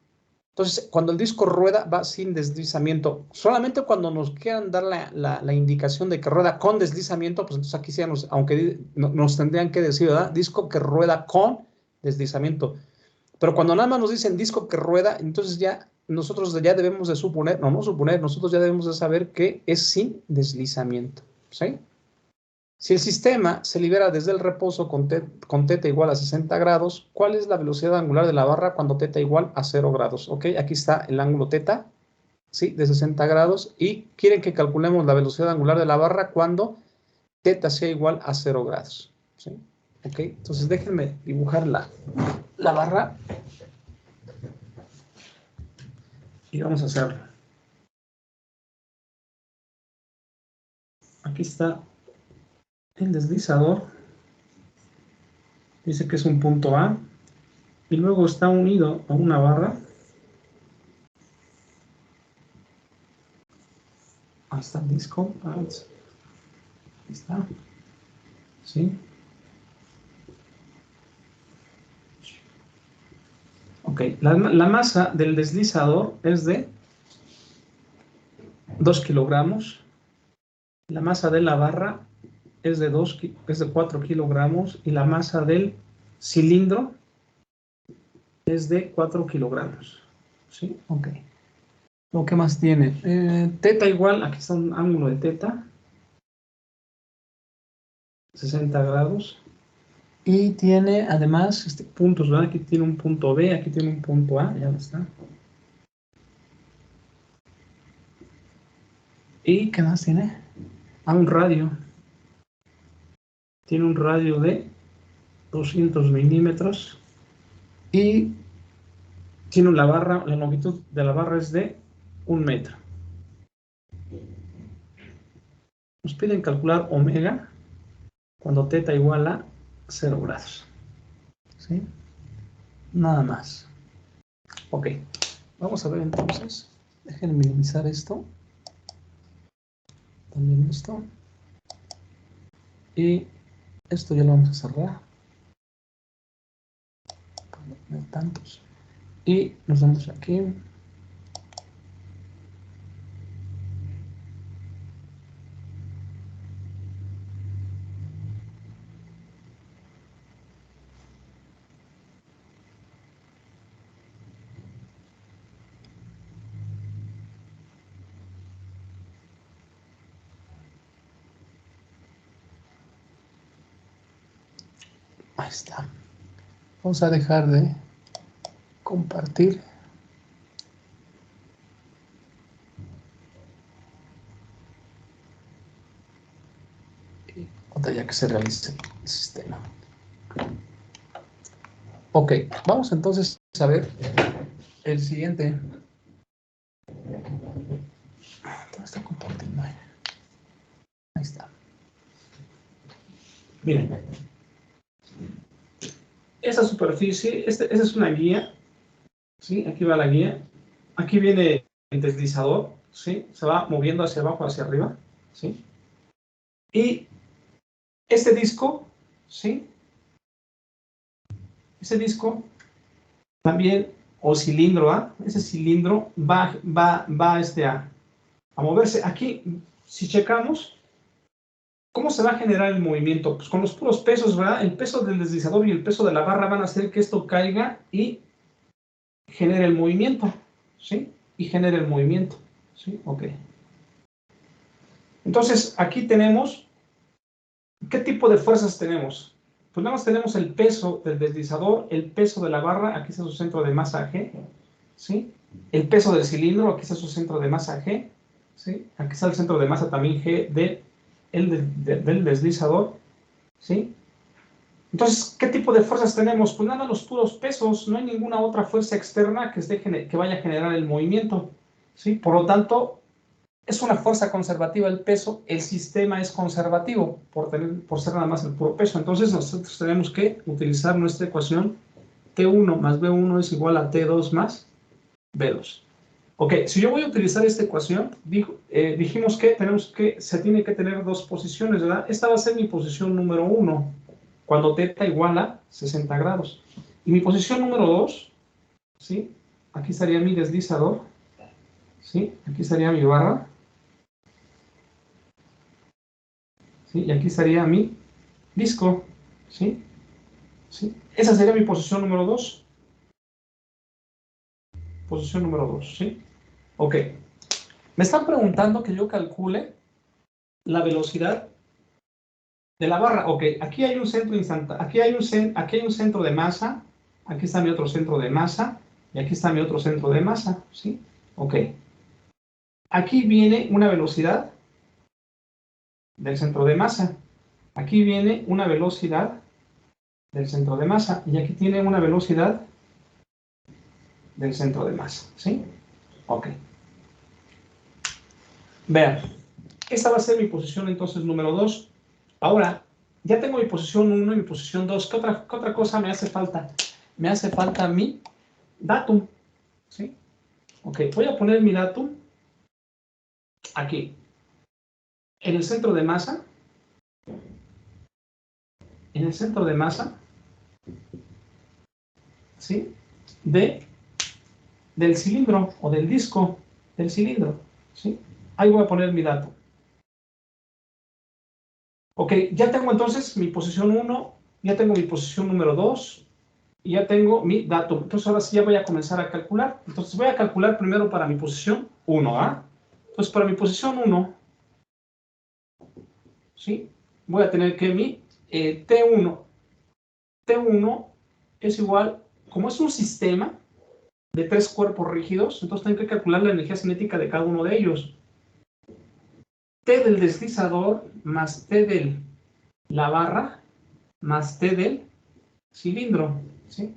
Entonces, cuando el disco rueda, va sin deslizamiento. Solamente cuando nos quieran dar la indicación de que rueda con deslizamiento, pues entonces aquí sí aunque nos tendrían que decir, ¿verdad? Disco que rueda con deslizamiento. Pero cuando nada más nos dicen disco que rueda, entonces nosotros ya debemos de suponer, nosotros ya debemos de saber que es sin deslizamiento, ¿sí? Si el sistema se libera desde el reposo con θ igual a 60 grados, ¿cuál es la velocidad angular de la barra cuando θ igual a 0 grados? Ok, aquí está el ángulo θ, ¿sí? De 60 grados, y quieren que calculemos la velocidad angular de la barra cuando θ sea igual a 0 grados, ¿sí? Ok, entonces déjenme dibujar la barra y vamos a hacerlo. Aquí está el deslizador, dice que es un punto A, y luego está unido a una barra. Ahí está el disco, ahí está, ¿sí? Ok, la masa del deslizador es de 2 kilogramos, la masa de la barra es de 4 kilogramos y la masa del cilindro es de 4 kilogramos, ¿sí? Ok. ¿Qué más tiene? Θ igual, aquí está un ángulo de θ, 60 grados. Y tiene además puntos, ¿verdad? Aquí tiene un punto B, aquí tiene un punto A, ya está. ¿Y qué más tiene? Un radio. Tiene un radio de 200 milímetros. Y tiene la barra, la longitud de la barra es de 1 metro. Nos piden calcular omega cuando θ igual a 0 grados. ¿Sí? Nada más. Ok. Vamos a ver entonces. Déjenme minimizar esto. También esto. Y esto ya lo vamos a cerrar. Para no tener tantos. Y nos vamos aquí. Ahí está. Vamos a dejar de compartir. Y otra ya que se realice el sistema. Ok, vamos entonces a ver el siguiente. ¿Dónde está compartiendo? Ahí está. Miren. Esa superficie, esa es una guía. ¿Sí? Aquí va la guía. Aquí viene el deslizador. ¿Sí? Se va moviendo hacia abajo, hacia arriba. ¿Sí? Y este disco, ¿sí? Ese disco también, o cilindro A, ese cilindro va a moverse. Aquí, si checamos, ¿cómo se va a generar el movimiento? Pues con los puros pesos, ¿verdad? El peso del deslizador y el peso de la barra van a hacer que esto caiga y genere el movimiento, ¿sí? Y genere el movimiento, ¿sí? Ok. Entonces, aquí tenemos, ¿qué tipo de fuerzas tenemos? Pues nada más tenemos el peso del deslizador, el peso de la barra, aquí está su centro de masa G, ¿sí? El peso del cilindro, aquí está su centro de masa G, ¿sí? Aquí está el centro de masa también G del deslizador, ¿sí? Entonces, ¿qué tipo de fuerzas tenemos? Pues nada, los puros pesos, no hay ninguna otra fuerza externa que vaya a generar el movimiento, ¿sí? Por lo tanto, es una fuerza conservativa el peso, el sistema es conservativo por ser nada más el puro peso. Entonces nosotros tenemos que utilizar nuestra ecuación T1 más B1 es igual a T2 más B2. Ok, si yo voy a utilizar esta ecuación, dijimos que se tiene que tener dos posiciones, ¿verdad? Esta va a ser mi posición número 1, cuando θ igual a 60 grados. Y mi posición número 2, ¿sí? Aquí estaría mi deslizador, ¿sí? Aquí estaría mi barra. ¿Sí? Y aquí estaría mi disco, ¿sí? ¿Sí? Esa sería mi posición número 2. Posición número 2, ¿sí? Ok. Me están preguntando que yo calcule la velocidad de la barra. Ok, aquí hay un centro instantáneo, aquí hay un centro de masa, aquí está mi otro centro de masa, y aquí está mi otro centro de masa, ¿sí? Ok. Aquí viene una velocidad del centro de masa. Aquí viene una velocidad del centro de masa, y aquí tiene una velocidad del centro de masa, ¿sí? Ok. Vean, esta va a ser mi posición entonces número 2. Ahora, ya tengo mi posición 1 y mi posición 2. ¿Qué otra cosa me hace falta? Me hace falta mi datum, ¿sí? Ok, voy a poner mi datum aquí, en el centro de masa, ¿sí? Del cilindro o del disco del cilindro, ¿sí? Ahí voy a poner mi datum. Ok, ya tengo entonces mi posición 1, ya tengo mi posición número 2, y ya tengo mi datum. Entonces ahora sí ya voy a comenzar a calcular. Entonces voy a calcular primero para mi posición 1, ¿ah? Entonces para mi posición 1, ¿sí? Voy a tener que mi T1. T1 es igual, como es un sistema de 3 cuerpos rígidos, entonces tengo que calcular la energía cinética de cada uno de ellos. T del deslizador más T de la barra más T del cilindro, ¿sí?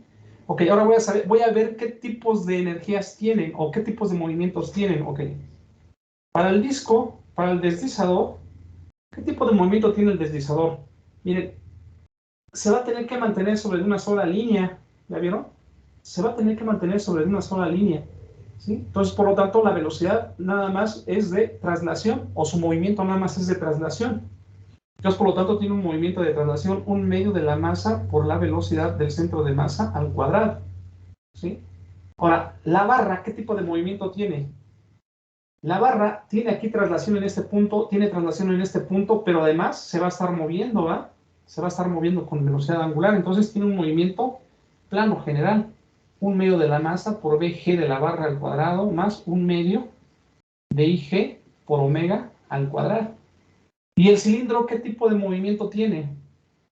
Ok, ahora voy a ver qué tipos de energías tienen o qué tipos de movimientos tienen, ok. Para el disco, para el deslizador, ¿qué tipo de movimiento tiene el deslizador? Miren, se va a tener que mantener sobre una sola línea, ¿ya vieron? Se va a tener que mantener sobre una sola línea, ¿sí? Entonces, por lo tanto, la velocidad nada más es de traslación, o su movimiento nada más es de traslación. Entonces, por lo tanto, tiene un movimiento de traslación, un medio de la masa por la velocidad del centro de masa al cuadrado, ¿sí? Ahora, la barra, ¿qué tipo de movimiento tiene? La barra tiene aquí traslación en este punto, tiene traslación en este punto, pero además se va a estar moviendo, ¿va? Se va a estar moviendo con velocidad angular, entonces tiene un movimiento plano general. Un medio de la masa por BG de la barra al cuadrado más un medio de IG por omega al cuadrado. ¿Y el cilindro qué tipo de movimiento tiene?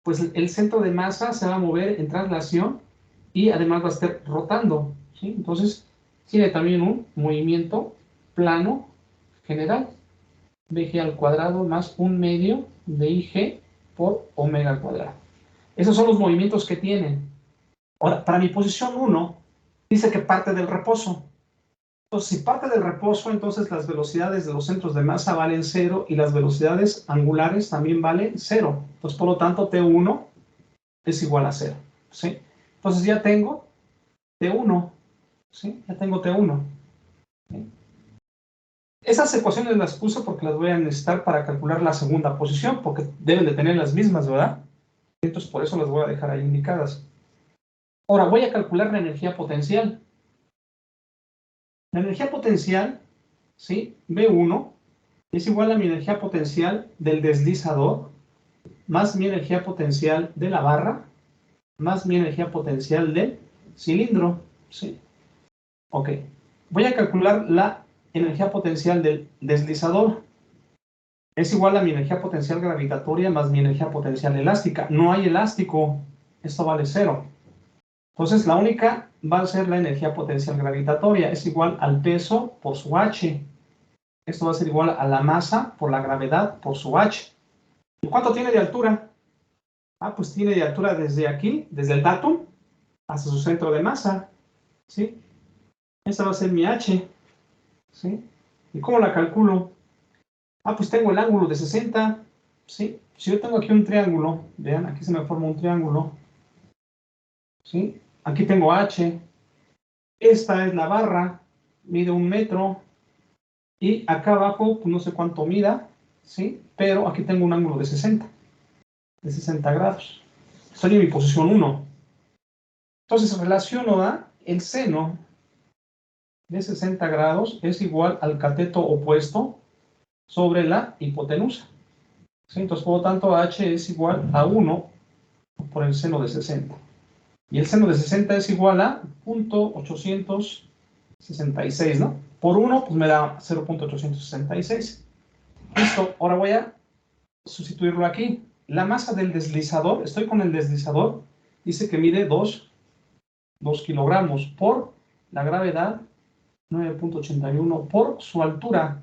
Pues el centro de masa se va a mover en traslación y además va a estar rotando, ¿sí? Entonces tiene también un movimiento plano general, BG al cuadrado más un medio de IG por omega al cuadrado. Esos son los movimientos que tienen. Ahora, para mi posición 1, dice que parte del reposo. Entonces, si parte del reposo, entonces las velocidades de los centros de masa valen 0 y las velocidades angulares también valen 0. Entonces, por lo tanto, T1 es igual a 0, ¿sí? Entonces ya tengo T1, ¿sí? Ya tengo T1. ¿Sí? Esas ecuaciones las puse porque las voy a necesitar para calcular la segunda posición, porque deben de tener las mismas, ¿verdad? Entonces, por eso las voy a dejar ahí indicadas. Ahora, voy a calcular la energía potencial. La energía potencial, ¿sí? B1 es igual a mi energía potencial del deslizador más mi energía potencial de la barra más mi energía potencial del cilindro, ¿sí? Ok. Voy a calcular la energía potencial del deslizador. Es igual a mi energía potencial gravitatoria más mi energía potencial elástica. No hay elástico. Esto vale 0. Entonces, la única va a ser la energía potencial gravitatoria. Es igual al peso por su h. Esto va a ser igual a la masa por la gravedad por su h. ¿Y cuánto tiene de altura? Ah, pues tiene de altura desde aquí, desde el datum, hasta su centro de masa, ¿sí? Esta va a ser mi h, ¿sí? ¿Y cómo la calculo? Ah, pues tengo el ángulo de 60, ¿sí? Si yo tengo aquí un triángulo, vean, aquí se me forma un triángulo, ¿sí? Aquí tengo h, esta es la barra, mide 1 metro, y acá abajo, pues no sé cuánto mida, ¿sí? Pero aquí tengo un ángulo de 60 grados. Estoy en mi posición 1. Entonces relaciono a el seno de 60 grados es igual al cateto opuesto sobre la hipotenusa. ¿Sí? Entonces, por lo tanto, h es igual a 1 por el seno de 60. Y el seno de 60 es igual a 0.866, ¿no? Por 1, pues me da 0.866. Listo, ahora voy a sustituirlo aquí. La masa del deslizador, estoy con el deslizador, dice que mide 2 kilogramos por la gravedad 9.81 por su altura,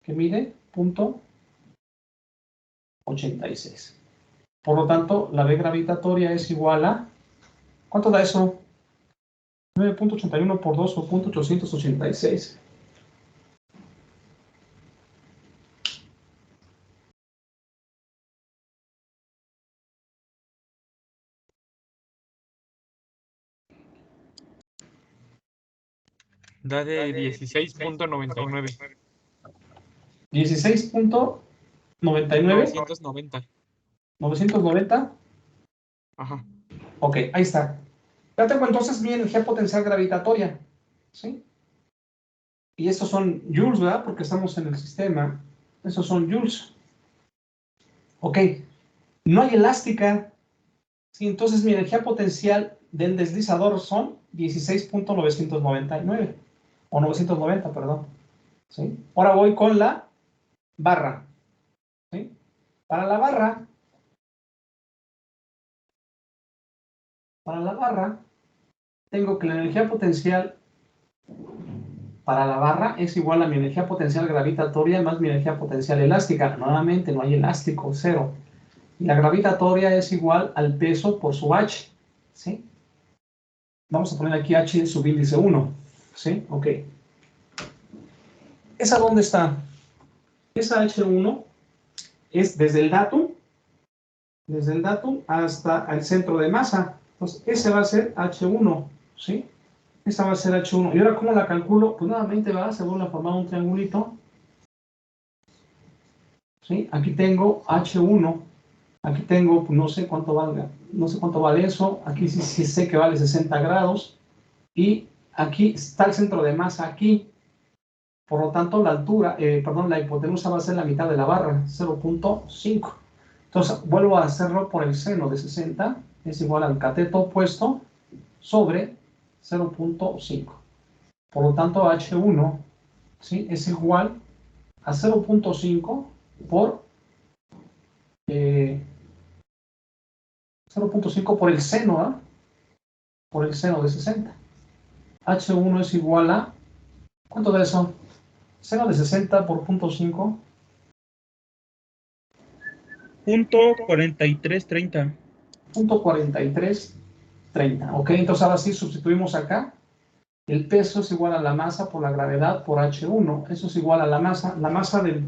que mide 0.86. Por lo tanto, la B gravitatoria es igual a, ¿cuánto da eso? 9.81 por 2 o 0.886.
Da de 16.99.
16.99.
990.
990.
Ajá.
Ok, ahí está. Ya tengo entonces mi energía potencial gravitatoria, ¿sí? Y estos son joules, ¿verdad? Porque estamos en el sistema. Estos son joules. Ok. No hay elástica. Sí, entonces mi energía potencial del deslizador son 16.999. O 990, perdón. ¿Sí? Ahora voy con la barra. ¿Sí? Para la barra, Para la barra, tengo que la energía potencial para la barra es igual a mi energía potencial gravitatoria más mi energía potencial elástica. Nuevamente, no hay elástico, 0. Y la gravitatoria es igual al peso por su h, ¿sí? Vamos a poner aquí h subíndice 1, ¿sí? Ok. ¿Esa dónde está? Esa h1 es desde el datum hasta el centro de masa. Entonces, ese va a ser h1, ¿sí? Esa va a ser h1. ¿Y ahora cómo la calculo? Pues nuevamente se vuelve a formar un triangulito, ¿sí? Aquí tengo h1. Aquí tengo, pues no sé cuánto valga, no sé cuánto vale eso. Aquí sí sé que vale 60 grados. Y aquí está el centro de masa aquí. Por lo tanto, la altura, la hipotenusa va a ser la mitad de la barra, 0.5. Entonces, vuelvo a hacerlo por el seno de 60, es igual al cateto opuesto sobre 0.5. Por lo tanto, H1, ¿sí?, es igual a 0.5 por 0.5 por el seno, ¿eh? Por el seno de 60. H1 es igual a, ¿cuánto da eso? Seno de 60 por 0.5.
.4330.
0.4330. Ok, entonces ahora sí sustituimos acá. El peso es igual a la masa por la gravedad por H1. Eso es igual a la masa. La masa de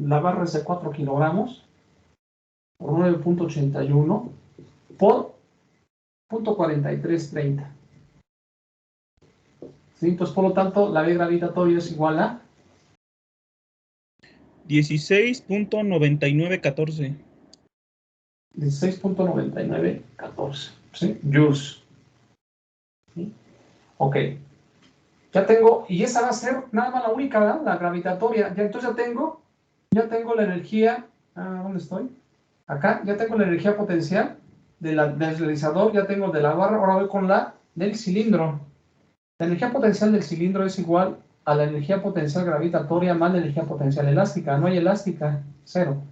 la barra es de 4 kilogramos por 9.81 por 0.4330. ¿Sí? Entonces, por lo tanto, la B gravitatoria es igual a
16.9914.
16.9914. ¿Sí? Joules. ¿Sí? Ok. Ya tengo, y esa va a ser nada más la única, ¿verdad? La gravitatoria. Ya, entonces ya tengo la energía. ¿Dónde estoy? Acá ya tengo la energía potencial del deslizador, ya tengo de la barra, ahora voy con la del cilindro. La energía potencial del cilindro es igual a la energía potencial gravitatoria más la energía potencial elástica. No hay elástica, 0.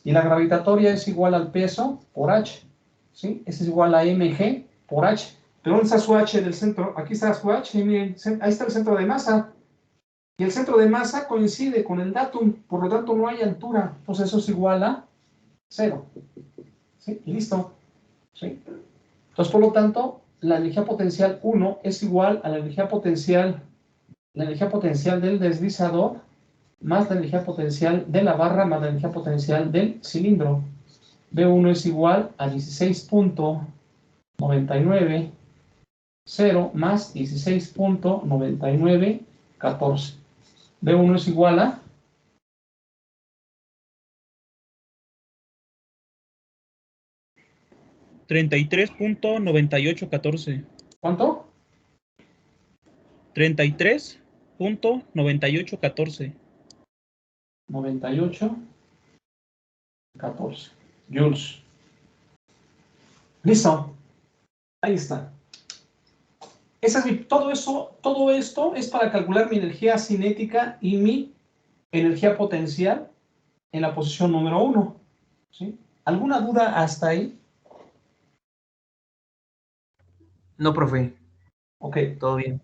Y la gravitatoria es igual al peso por h. ¿Sí? Es igual a mg por h. ¿Pero dónde está su h del centro? Aquí está su h, miren, ahí está el centro de masa. Y el centro de masa coincide con el datum, por lo tanto no hay altura. Entonces eso es igual a 0. ¿Sí? Y listo. ¿Sí? Entonces, por lo tanto, la energía potencial 1 es igual a la energía potencial del deslizador más la energía potencial de la barra más la energía potencial del cilindro. B1 es igual a 16.99 0 más 16.9914. B1 es igual a
33.9814.
¿cuánto?
33.9814.
98.14 joules. Listo. Ahí está. Todo esto es para calcular mi energía cinética y mi energía potencial en la posición número 1. ¿Sí? ¿Alguna duda hasta ahí?
No, profe,
Ok,
todo bien.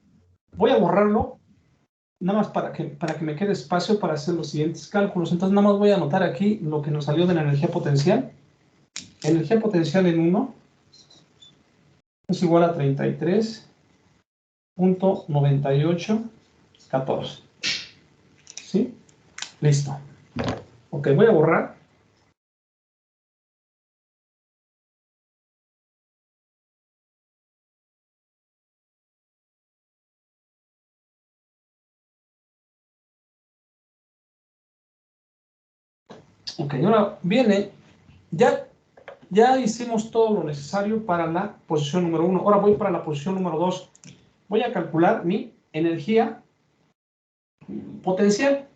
voy a borrarlo, nada más para que me quede espacio para hacer los siguientes cálculos. Entonces, nada más voy a anotar aquí lo que nos salió de la energía potencial. Energía potencial en 1 es igual a 33.9814. ¿Sí? Listo. Ok, voy a borrar. Ok, ahora viene, ya hicimos todo lo necesario para la posición número 1. Ahora voy para la posición número 2. Voy a calcular mi energía potencial.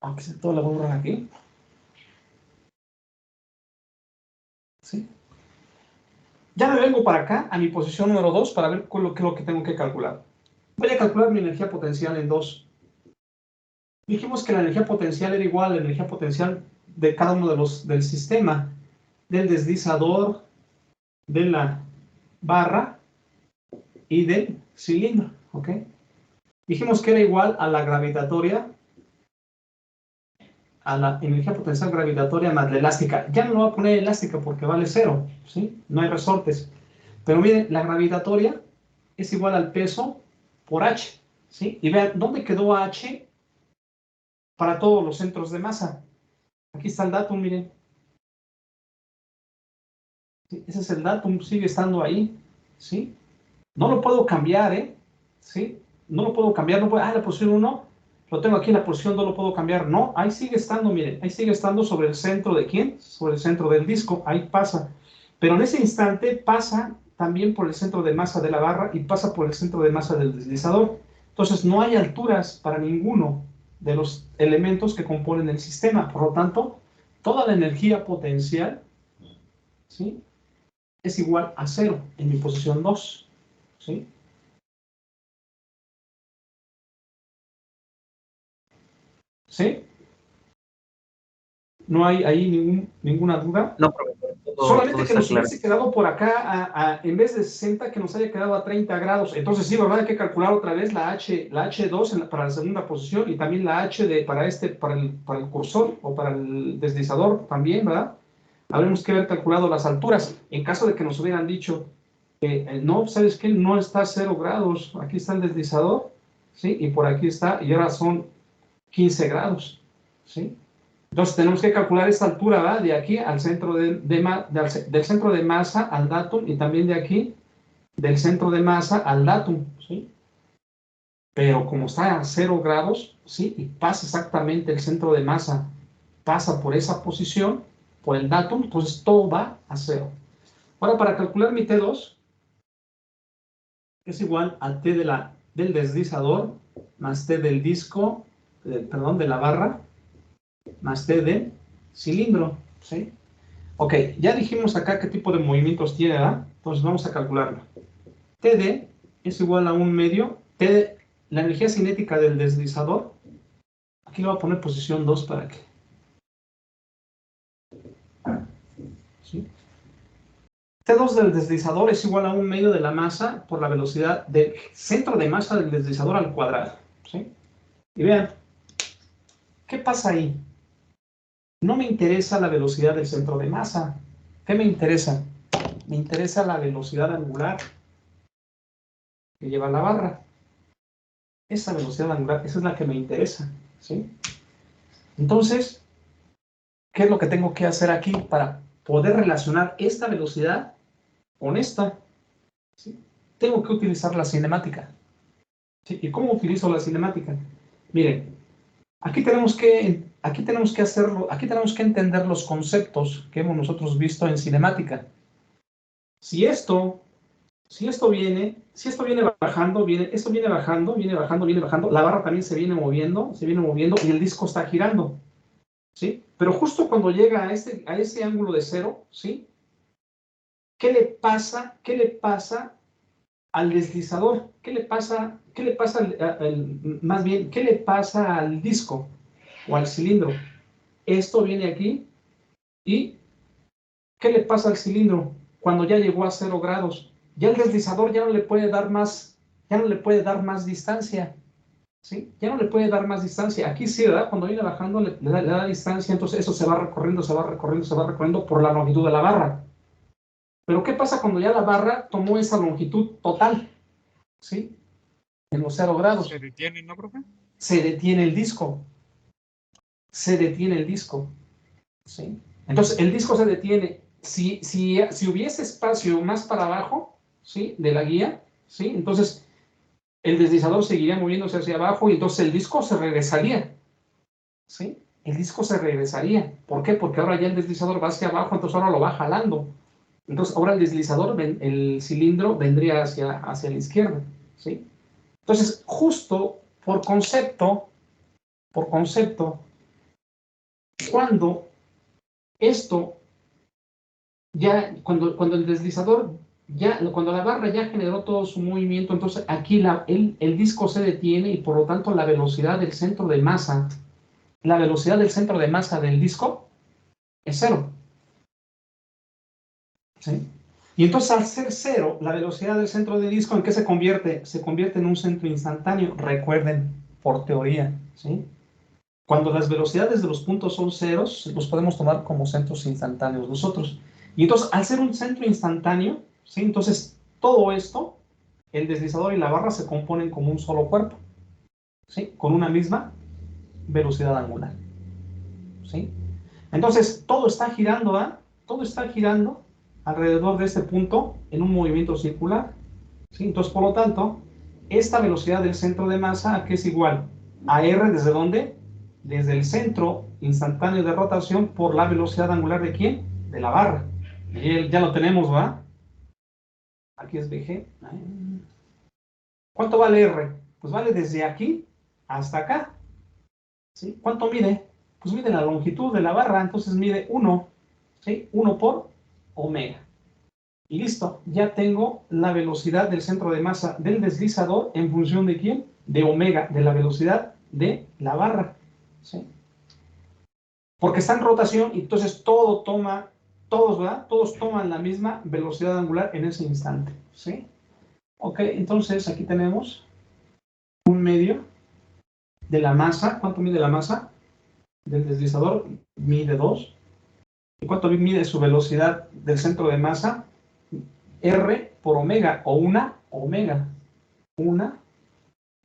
Aunque todo lo voy a borrar aquí. ¿Sí? Ya me vengo para acá, a mi posición número 2, para ver qué es lo que tengo que calcular. Voy a calcular mi energía potencial en 2. Dijimos que la energía potencial era igual a la energía potencial de cada uno del sistema, del deslizador, de la barra y del cilindro, ¿ok? Dijimos que era igual a la gravitatoria, a la energía potencial gravitatoria más la elástica. Ya no lo voy a poner elástica porque vale 0, ¿sí? No hay resortes. Pero miren, la gravitatoria es igual al peso por H, ¿sí? Y vean, ¿dónde quedó H para todos los centros de masa? Aquí está el datum, miren. ¿Sí? Ese es el datum, sigue estando ahí, ¿sí? No lo puedo cambiar, ¿eh? ¿Sí? No lo puedo cambiar, no puedo, la posición 1, lo tengo aquí en la posición 2, lo puedo cambiar. No, ahí sigue estando, miren, ahí sigue estando sobre el centro de ¿quién? Sobre el centro del disco, ahí pasa. Pero en ese instante pasa también por el centro de masa de la barra y pasa por el centro de masa del deslizador. Entonces no hay alturas para ninguno de los elementos que componen el sistema. Por lo tanto, toda la energía potencial, ¿sí?, es igual a 0 en mi posición 2, ¿sí? ¿Sí? No hay ahí ninguna duda.
No, profesor,
Solamente
todo
que
está
nos
claro.
hubiese quedado por acá, en vez de 60, que nos haya quedado a 30 grados. Entonces sí, ¿verdad? Hay que calcular otra vez la H2 para la segunda posición y también la H para el cursor o para el deslizador también, ¿verdad? Habremos que haber calculado las alturas. En caso de que nos hubieran dicho, no, ¿sabes qué? No está a 0 grados. Aquí está el deslizador, ¿sí? Y por aquí está, y ahora son 15 grados, ¿sí? Entonces tenemos que calcular esta altura, ¿verdad? De aquí al centro del centro de masa al datum y también de aquí del centro de masa al datum, ¿sí? Pero como está a 0 grados, ¿sí? Y pasa exactamente el centro de masa, pasa por esa posición, por el datum, entonces todo va a 0. Ahora, para calcular mi T2, es igual a T del deslizador más T del disco, perdón, de la barra, más T del cilindro, ¿sí? Ok, ya dijimos acá qué tipo de movimientos tiene, ¿verdad? Entonces vamos a calcularlo. TD es igual a 1/2, la energía cinética del deslizador, aquí le voy a poner posición 2 para que, ¿sí? T2 del deslizador es igual a 1/2 de la masa por la velocidad del centro de masa del deslizador al cuadrado, ¿sí? Y vean, ¿qué pasa ahí? No me interesa la velocidad del centro de masa. ¿Qué me interesa? Me interesa la velocidad angular que lleva la barra. Esa velocidad angular, esa es la que me interesa, ¿sí? Entonces, ¿qué es lo que tengo que hacer aquí para poder relacionar esta velocidad con esta? ¿Sí? Tengo que utilizar la cinemática, ¿sí? ¿Y cómo utilizo la cinemática? Miren, aquí tenemos que entender los conceptos que hemos nosotros visto en cinemática. Si esto viene bajando, esto viene bajando, la barra también se viene moviendo y el disco está girando, ¿sí? Pero justo cuando llega a ese ángulo de 0, ¿sí? ¿Qué le pasa al deslizador? ¿Qué le pasa más bien, qué le pasa al disco o al cilindro? Esto viene aquí y ¿qué le pasa al cilindro cuando ya llegó a 0 grados? Ya el deslizador ya no le puede dar más distancia, ¿sí? Ya no le puede dar más distancia. Aquí sí, ¿verdad? Cuando viene bajando le da distancia, entonces eso se va recorriendo por la longitud de la barra. Pero ¿qué pasa cuando ya la barra tomó esa longitud total? ¿Sí? En los 0 grados.
¿Se detiene, no, profe?
Se detiene el disco. ¿Sí? Entonces, el disco se detiene. Si hubiese espacio más para abajo, ¿sí?, de la guía, ¿sí?, entonces el deslizador seguiría moviéndose hacia abajo y entonces el disco se regresaría, ¿sí? El disco se regresaría. ¿Por qué? Porque ahora ya el deslizador va hacia abajo, entonces ahora lo va jalando. Entonces ahora el cilindro vendría hacia la izquierda, ¿sí? Entonces, justo por concepto, cuando esto ya, cuando el deslizador, cuando la barra ya generó todo su movimiento, entonces aquí el disco se detiene y por lo tanto la velocidad del centro de masa del disco es 0. ¿Sí? Y entonces al ser 0, la velocidad del centro de disco, ¿en qué se convierte? Se convierte en un centro instantáneo. Recuerden, por teoría, ¿sí? Cuando las velocidades de los puntos son ceros, los podemos tomar como centros instantáneos nosotros. Y entonces, al ser un centro instantáneo, ¿sí? Entonces todo esto, el deslizador y la barra se componen como un solo cuerpo, ¿sí? Con una misma velocidad angular, ¿sí? Entonces, todo está girando, ¿ah? Todo está girando alrededor de este punto en un movimiento circular, ¿sí? Entonces, por lo tanto, esta velocidad del centro de masa, ¿a qué es igual? A R, ¿desde dónde? Desde el centro instantáneo de rotación por la velocidad angular ¿de quién? De la barra. Y ya lo tenemos, ¿va? Aquí es VG. ¿Cuánto vale R? Pues vale desde aquí hasta acá, ¿sí? ¿Cuánto mide? Pues mide la longitud de la barra, entonces mide 1, ¿sí? 1 por omega. Y listo, ya tengo la velocidad del centro de masa del deslizador en función de quién? De omega, de la velocidad de la barra, ¿sí? Porque está en rotación y entonces todo toma, todos, ¿verdad? Todos toman la misma velocidad angular en ese instante, ¿sí? Ok, entonces aquí tenemos un medio de la masa. ¿Cuánto mide la masa del deslizador? Mide 2. ¿Y cuánto mide su velocidad del centro de masa? R por omega, o una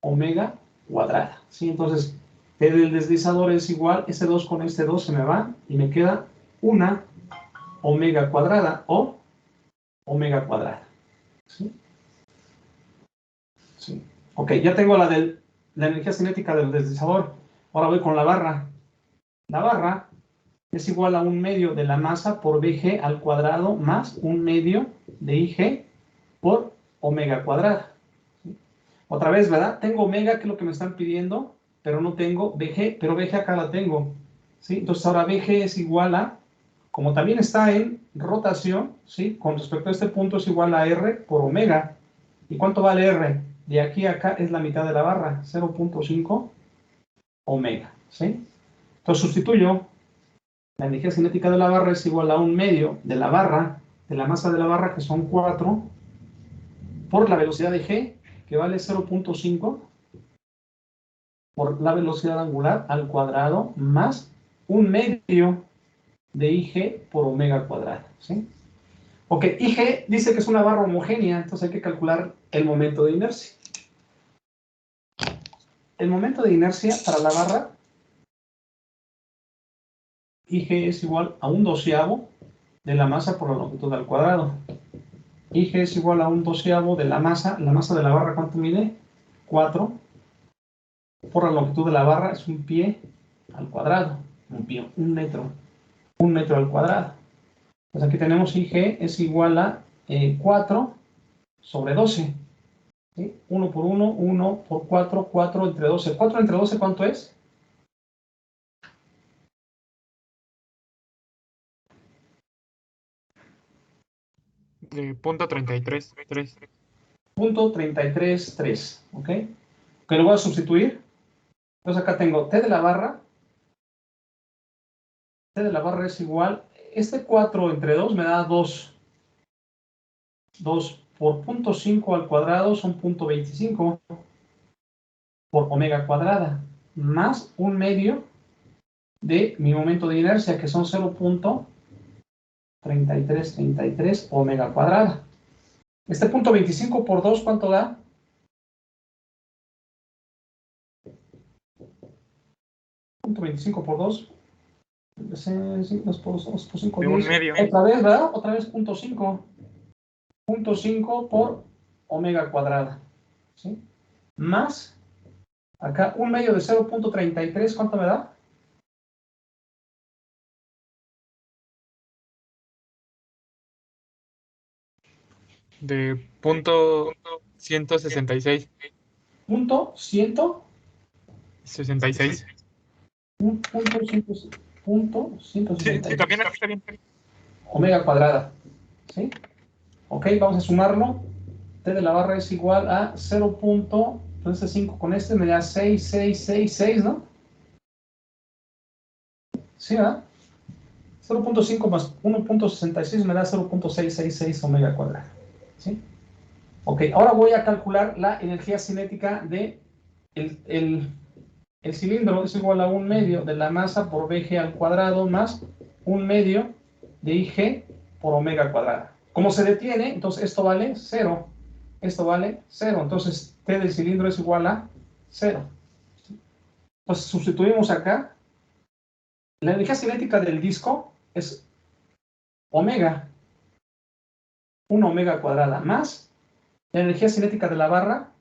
omega cuadrada, ¿sí? Entonces, el deslizador es igual, este 2 con este 2 se me va, y me queda una omega cuadrada, o omega cuadrada, ¿sí? Sí. Ok, ya tengo la energía cinética del deslizador. Ahora voy con la barra. La barra es igual a un medio de la masa por VG al cuadrado más un medio de IG por omega cuadrada. Otra vez, ¿verdad? Tengo omega, que es lo que me están pidiendo, pero no tengo VG, pero VG acá la tengo, ¿sí? Entonces ahora VG es igual a, como también está en rotación, ¿sí? Con respecto a este punto es igual a R por omega. ¿Y cuánto vale R? De aquí a acá es la mitad de la barra, 0.5 omega, ¿sí? Entonces sustituyo, la energía cinética de la barra es igual a un medio de la barra, de la masa de la barra, que son 4, por la velocidad de G, que vale 0.5, por la velocidad angular al cuadrado, más un medio de IG por omega cuadrado, ¿sí? Ok, IG dice que es una barra homogénea, entonces hay que calcular el momento de inercia. El momento de inercia para la barra, IG es igual a un doceavo de la masa por la longitud al cuadrado. IG es igual a un doceavo de la masa de la barra, ¿cuánto mide? 4, por la longitud de la barra es un pie al cuadrado, un metro al cuadrado. Pues aquí tenemos IG es igual a 4 sobre 12. ¿Sí? 1 por 1, 1 por 4, 4 entre 12. 4 entre 12, ¿cuánto es?
Punto 33, 3.
Punto 33, 3. ¿Ok? Que lo voy a sustituir. Entonces acá tengo T de la barra. T de la barra es igual. Este 4 entre 2 me da 2. 2 por punto 5 al cuadrado son punto 25 por omega cuadrada, más un medio de mi momento de inercia, que son 0.3333 omega cuadrada. Este punto 25 por 2, ¿cuánto da? Punto 25 por 2. 2 por 5,
De un
10.
medio.
Otra vez, ¿verdad? Otra vez punto 5. Punto 5 por omega cuadrada, ¿sí? Más, acá, un medio de 0.33, ¿cuánto me da?
De punto 166.
Punto 100.
66.
Punto
Sí,
166.
también está bien.
Omega cuadrada, ¿sí? Ok, vamos a sumarlo. T de la barra es igual a 0. Entonces 5 con este me da 6, 6, 6, 6, ¿no? Sí, ¿verdad? 0.5 más 1.66 me da 0.666 omega cuadrado. ¿Sí? Ok, ahora voy a calcular la energía cinética de el cilindro. Es igual a 1/2 de la masa por Vg al cuadrado más 1/2 de Ig por omega cuadrada. Como se detiene, entonces esto vale 0. Esto vale 0. Entonces T del cilindro es igual a 0. Entonces sustituimos acá. La energía cinética del disco es omega, 1 omega cuadrada, más la energía cinética de la barra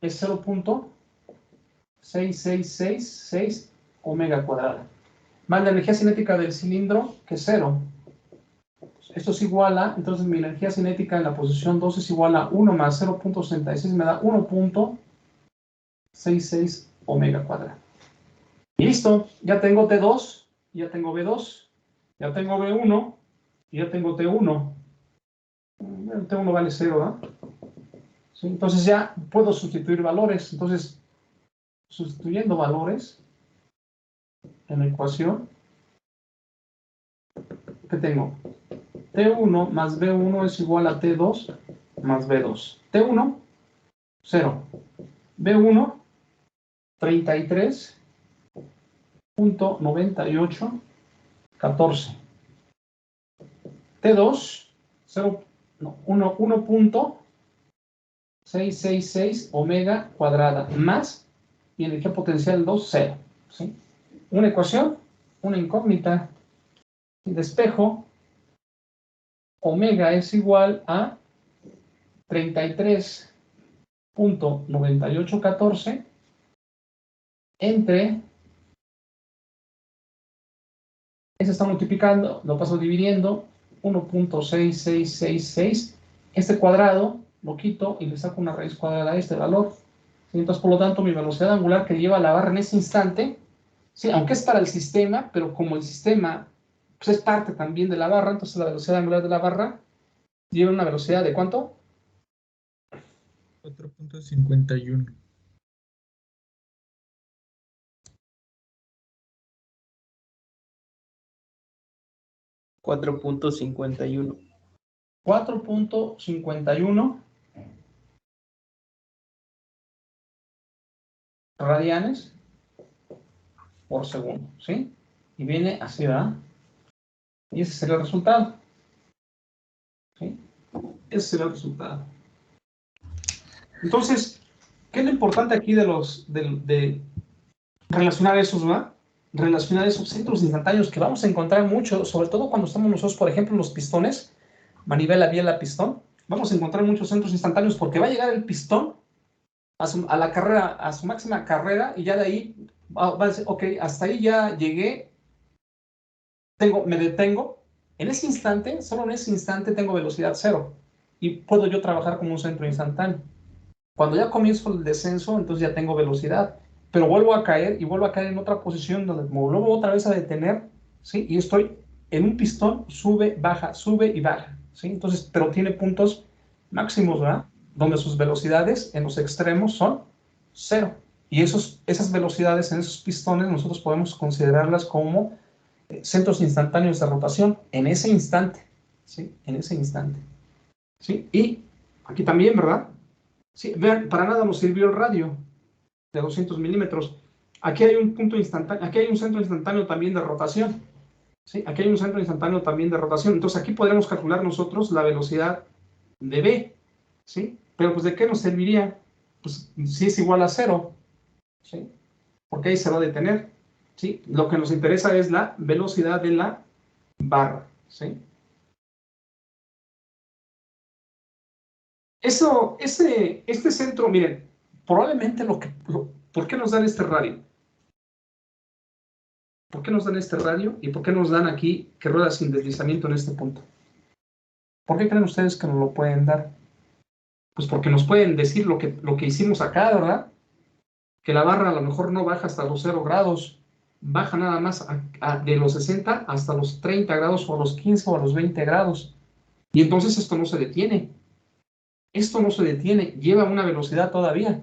es 0.6666 omega cuadrada, más la energía cinética del cilindro, que es 0. Esto es igual a, entonces mi energía cinética en la posición 2 es igual a 1 más 0.66, me da 1.66 omega cuadrada. Y listo, ya tengo T2, ya tengo B2, ya tengo B1, y ya tengo T1. El T1 vale 0, ¿no? ¿Sí? Entonces ya puedo sustituir valores. Entonces, sustituyendo valores en la ecuación, ¿qué tengo? T1 más B1 es igual a T2 más B2. T1, 0. B1, 33.98, 14. T2, 1.666 omega cuadrada, más mi energía potencial 2, 0. ¿Sí? Una ecuación, una incógnita. Despejo, omega es igual a 33.9814 entre, ese está multiplicando, lo paso dividiendo, 1.6666, este cuadrado lo quito y le saco una raíz cuadrada a este valor. Entonces, por lo tanto, mi velocidad angular que lleva la barra en ese instante, sí, aunque es para el sistema, pero como el sistema pues, es parte también de la barra, entonces la velocidad angular de la barra lleva una velocidad de ¿cuánto?
4.51.
4.51.
4.51 radianes por segundo, ¿sí? Y viene así, ¿verdad? Y ese sería el resultado. ¿Sí? Ese sería el resultado. Entonces, ¿qué es lo importante aquí de relacionar esos, ¿verdad? Relacionar esos centros instantáneos que vamos a encontrar mucho, sobre todo cuando estamos nosotros, por ejemplo, en los pistones, manivela, biela, pistón, vamos a encontrar muchos centros instantáneos porque va a llegar el pistón a la carrera, a su máxima carrera, y ya de ahí va a decir, ok, hasta ahí ya llegué, me detengo, en ese instante, solo en ese instante tengo velocidad 0, y puedo yo trabajar como un centro instantáneo. Cuando ya comienzo el descenso, entonces ya tengo velocidad, pero vuelvo a caer, y vuelvo a caer en otra posición donde me vuelvo otra vez a detener, ¿sí? Y estoy en un pistón, sube y baja, ¿sí? Entonces, pero tiene puntos máximos, ¿verdad? Donde sus velocidades en los extremos son 0. Y esas velocidades en esos pistones nosotros podemos considerarlas como centros instantáneos de rotación en ese instante, ¿sí? En ese instante, ¿sí? Y aquí también, ¿verdad? Sí, vean, para nada nos sirvió el radio de 200 milímetros. Aquí hay un punto instantáneo, aquí hay un centro instantáneo también de rotación, ¿sí? Aquí hay un centro instantáneo también de rotación. Entonces aquí podremos calcular nosotros la velocidad de B, ¿sí? Pero pues ¿de qué nos serviría? Pues si es igual a 0, ¿sí? Porque ahí se va a detener, ¿sí? Lo que nos interesa es la velocidad de la barra, ¿sí? Este centro, miren, probablemente ¿por qué nos dan este radio? ¿Por qué nos dan este radio? ¿Y por qué nos dan aquí que rueda sin deslizamiento en este punto? ¿Por qué creen ustedes que nos lo pueden dar? Pues porque nos pueden decir lo que hicimos acá, ¿verdad? Que la barra a lo mejor no baja hasta los 0 grados, baja nada más de los 60 hasta los 30 grados, o a los 15 o a los 20 grados. Y entonces esto no se detiene. Esto no se detiene, lleva una velocidad todavía.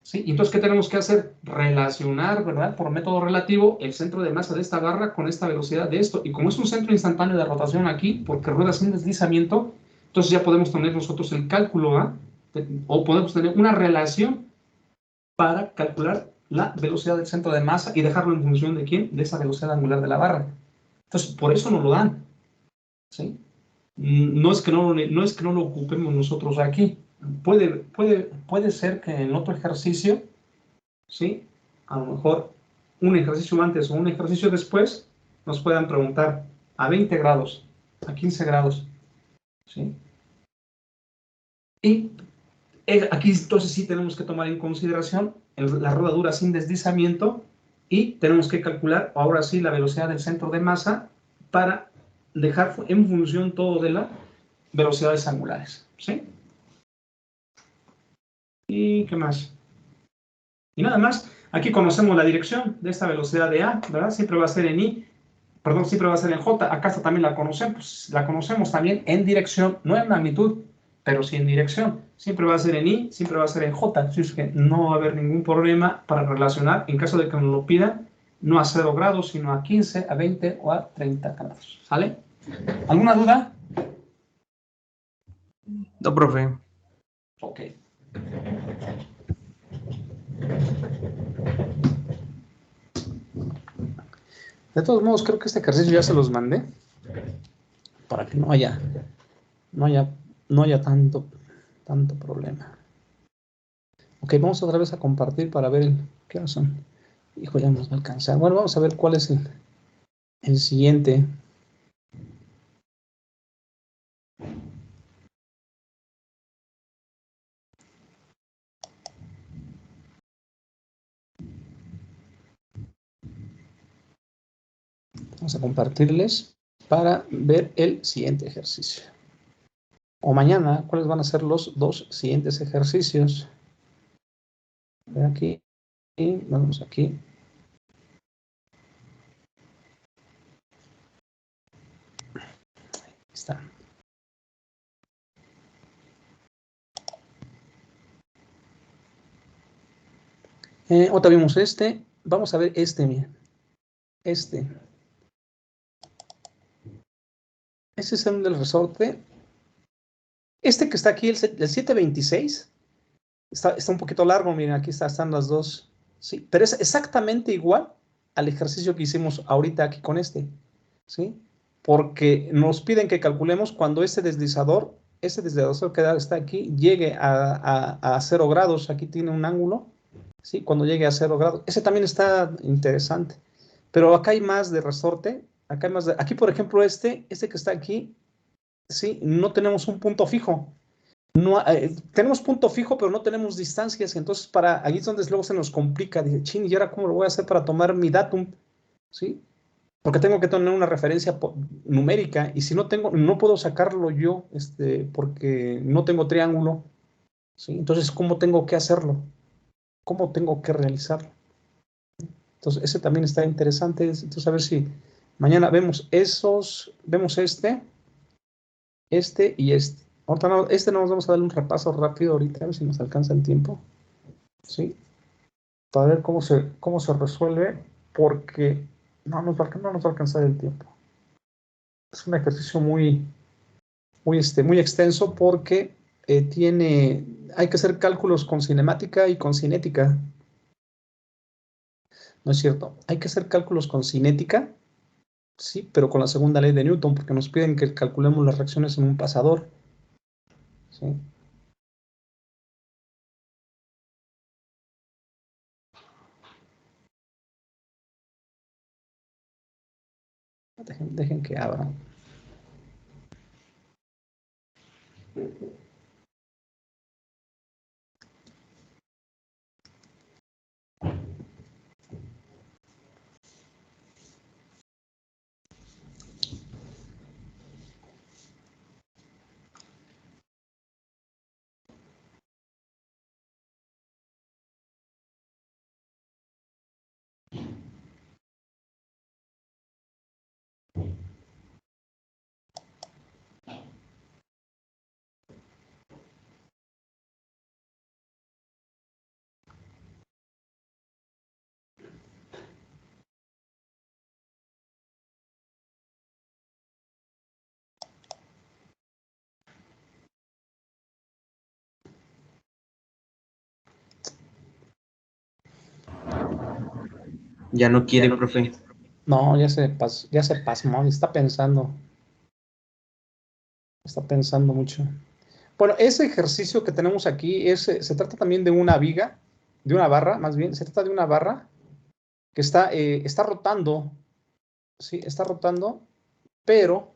¿Sí? Y entonces, ¿qué tenemos que hacer? Relacionar, ¿verdad? Por método relativo, el centro de masa de esta barra con esta velocidad de esto. Y como es un centro instantáneo de rotación aquí, porque rueda sin deslizamiento, entonces ya podemos tener nosotros el cálculo, ¿ah? O podemos tener una relación para calcular la velocidad del centro de masa y dejarlo en función de quién, de esa velocidad angular de la barra. Entonces, por eso nos lo dan, ¿sí? No es que no lo ocupemos nosotros aquí. Puede ser que en otro ejercicio, ¿sí? A lo mejor un ejercicio antes o un ejercicio después nos puedan preguntar a 20 grados, a 15 grados, ¿sí? Y aquí entonces sí tenemos que tomar en consideración la rodadura sin deslizamiento y tenemos que calcular ahora sí la velocidad del centro de masa para dejar en función todo de las velocidades angulares, ¿sí? ¿Y qué más? Y nada más, aquí conocemos la dirección de esta velocidad de A, ¿verdad? Siempre va a ser en I, perdón, siempre va a ser en J. Acá también la conocemos también en dirección, no en magnitud, pero sí en dirección. Siempre va a ser en I, siempre va a ser en J. Así es que no va a haber ningún problema para relacionar, en caso de que nos lo pidan, no a 0 grados, sino a 15, a 20 o a 30 grados. ¿Sale? ¿Alguna duda?
No, profe.
Ok. De todos modos, creo que este ejercicio ya se los mandé para que no haya tanto problema. Ok, vamos otra vez a compartir para ver qué hora son. Hijo, ya nos va a alcanzar. Bueno, vamos a ver cuál es el siguiente. Vamos a compartirles para ver el siguiente ejercicio. O mañana, ¿cuáles van a ser los dos siguientes ejercicios? Aquí y vamos aquí. Ahí está. Otra vimos este. Vamos a ver este, miren. Este. Este es el del resorte. Este que está aquí, el 726, está un poquito largo, miren, aquí están las dos. Sí, pero es exactamente igual al ejercicio que hicimos ahorita aquí con este. ¿Sí? Porque nos piden que calculemos cuando ese deslizador que está aquí, llegue a 0 grados. Aquí tiene un ángulo, ¿sí? Cuando llegue a 0 grados. Ese también está interesante. Pero acá hay más de resorte. Aquí, por ejemplo, este que está aquí, ¿sí? No tenemos un punto fijo. No, tenemos punto fijo, pero no tenemos distancias. Entonces, ahí es donde luego se nos complica. Dije, chin, ¿y ahora cómo lo voy a hacer para tomar mi datum? ¿Sí? Porque tengo que tener una referencia numérica y si no tengo, no puedo sacarlo yo, porque no tengo triángulo, ¿sí? Entonces, ¿cómo tengo que hacerlo? ¿Cómo tengo que realizarlo? Entonces, ese también está interesante. Entonces, a ver si mañana vemos vemos este y este. Ahorita no, nos vamos a dar un repaso rápido ahorita, a ver si nos alcanza el tiempo, ¿sí? Para ver cómo se resuelve, porque no nos va a alcanzar el tiempo. Es un ejercicio muy extenso porque hay que hacer cálculos con cinemática y con cinética. ¿No es cierto? Hay que hacer cálculos con cinética, sí, pero con la segunda ley de Newton, porque nos piden que calculemos las reacciones en un pasador. ¿Sí? Dejen que abra.
Ya no quiere, profe.
No, ya se pasmó, está pensando. Está pensando mucho. Bueno, ese ejercicio que tenemos aquí se trata también de una viga, de una barra, más bien, se trata de una barra que está rotando, sí, está rotando, pero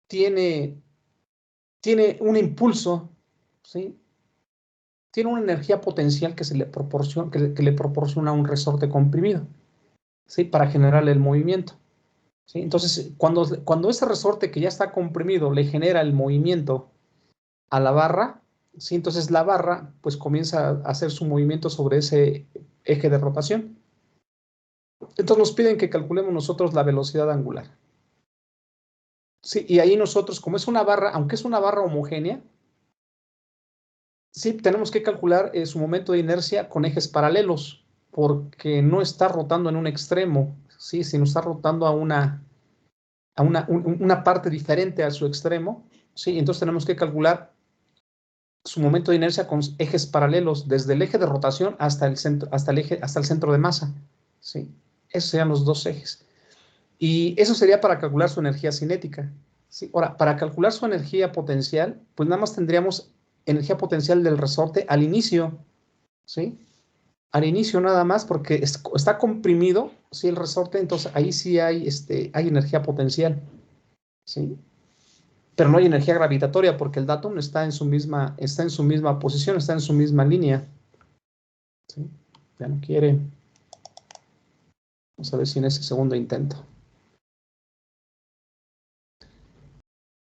tiene un impulso, ¿sí? Tiene una energía potencial que le proporciona un resorte comprimido, ¿sí? Para generar el movimiento, ¿sí? Entonces, cuando ese resorte que ya está comprimido le genera el movimiento a la barra, ¿sí? Entonces la barra pues comienza a hacer su movimiento sobre ese eje de rotación. Entonces nos piden que calculemos nosotros la velocidad angular. Sí, y ahí nosotros, como es una barra, aunque es una barra homogénea, sí tenemos que calcular su momento de inercia con ejes paralelos, porque no está rotando en un extremo, ¿sí? Sino está rotando a una parte diferente a su extremo, ¿sí? Entonces tenemos que calcular su momento de inercia con ejes paralelos desde el eje de rotación hasta el centro, hasta el centro de masa, ¿sí? Esos serían los dos ejes. Y eso sería para calcular su energía cinética, ¿sí? Ahora, para calcular su energía potencial, pues nada más tendríamos energía potencial del resorte al inicio, ¿sí? Al inicio nada más porque está comprimido, ¿sí? El resorte, entonces ahí sí hay energía potencial, ¿sí? Pero no hay energía gravitatoria porque el datum está en su misma posición, está en su misma línea, ¿sí? Ya no quiere. Vamos a ver si en ese segundo intento.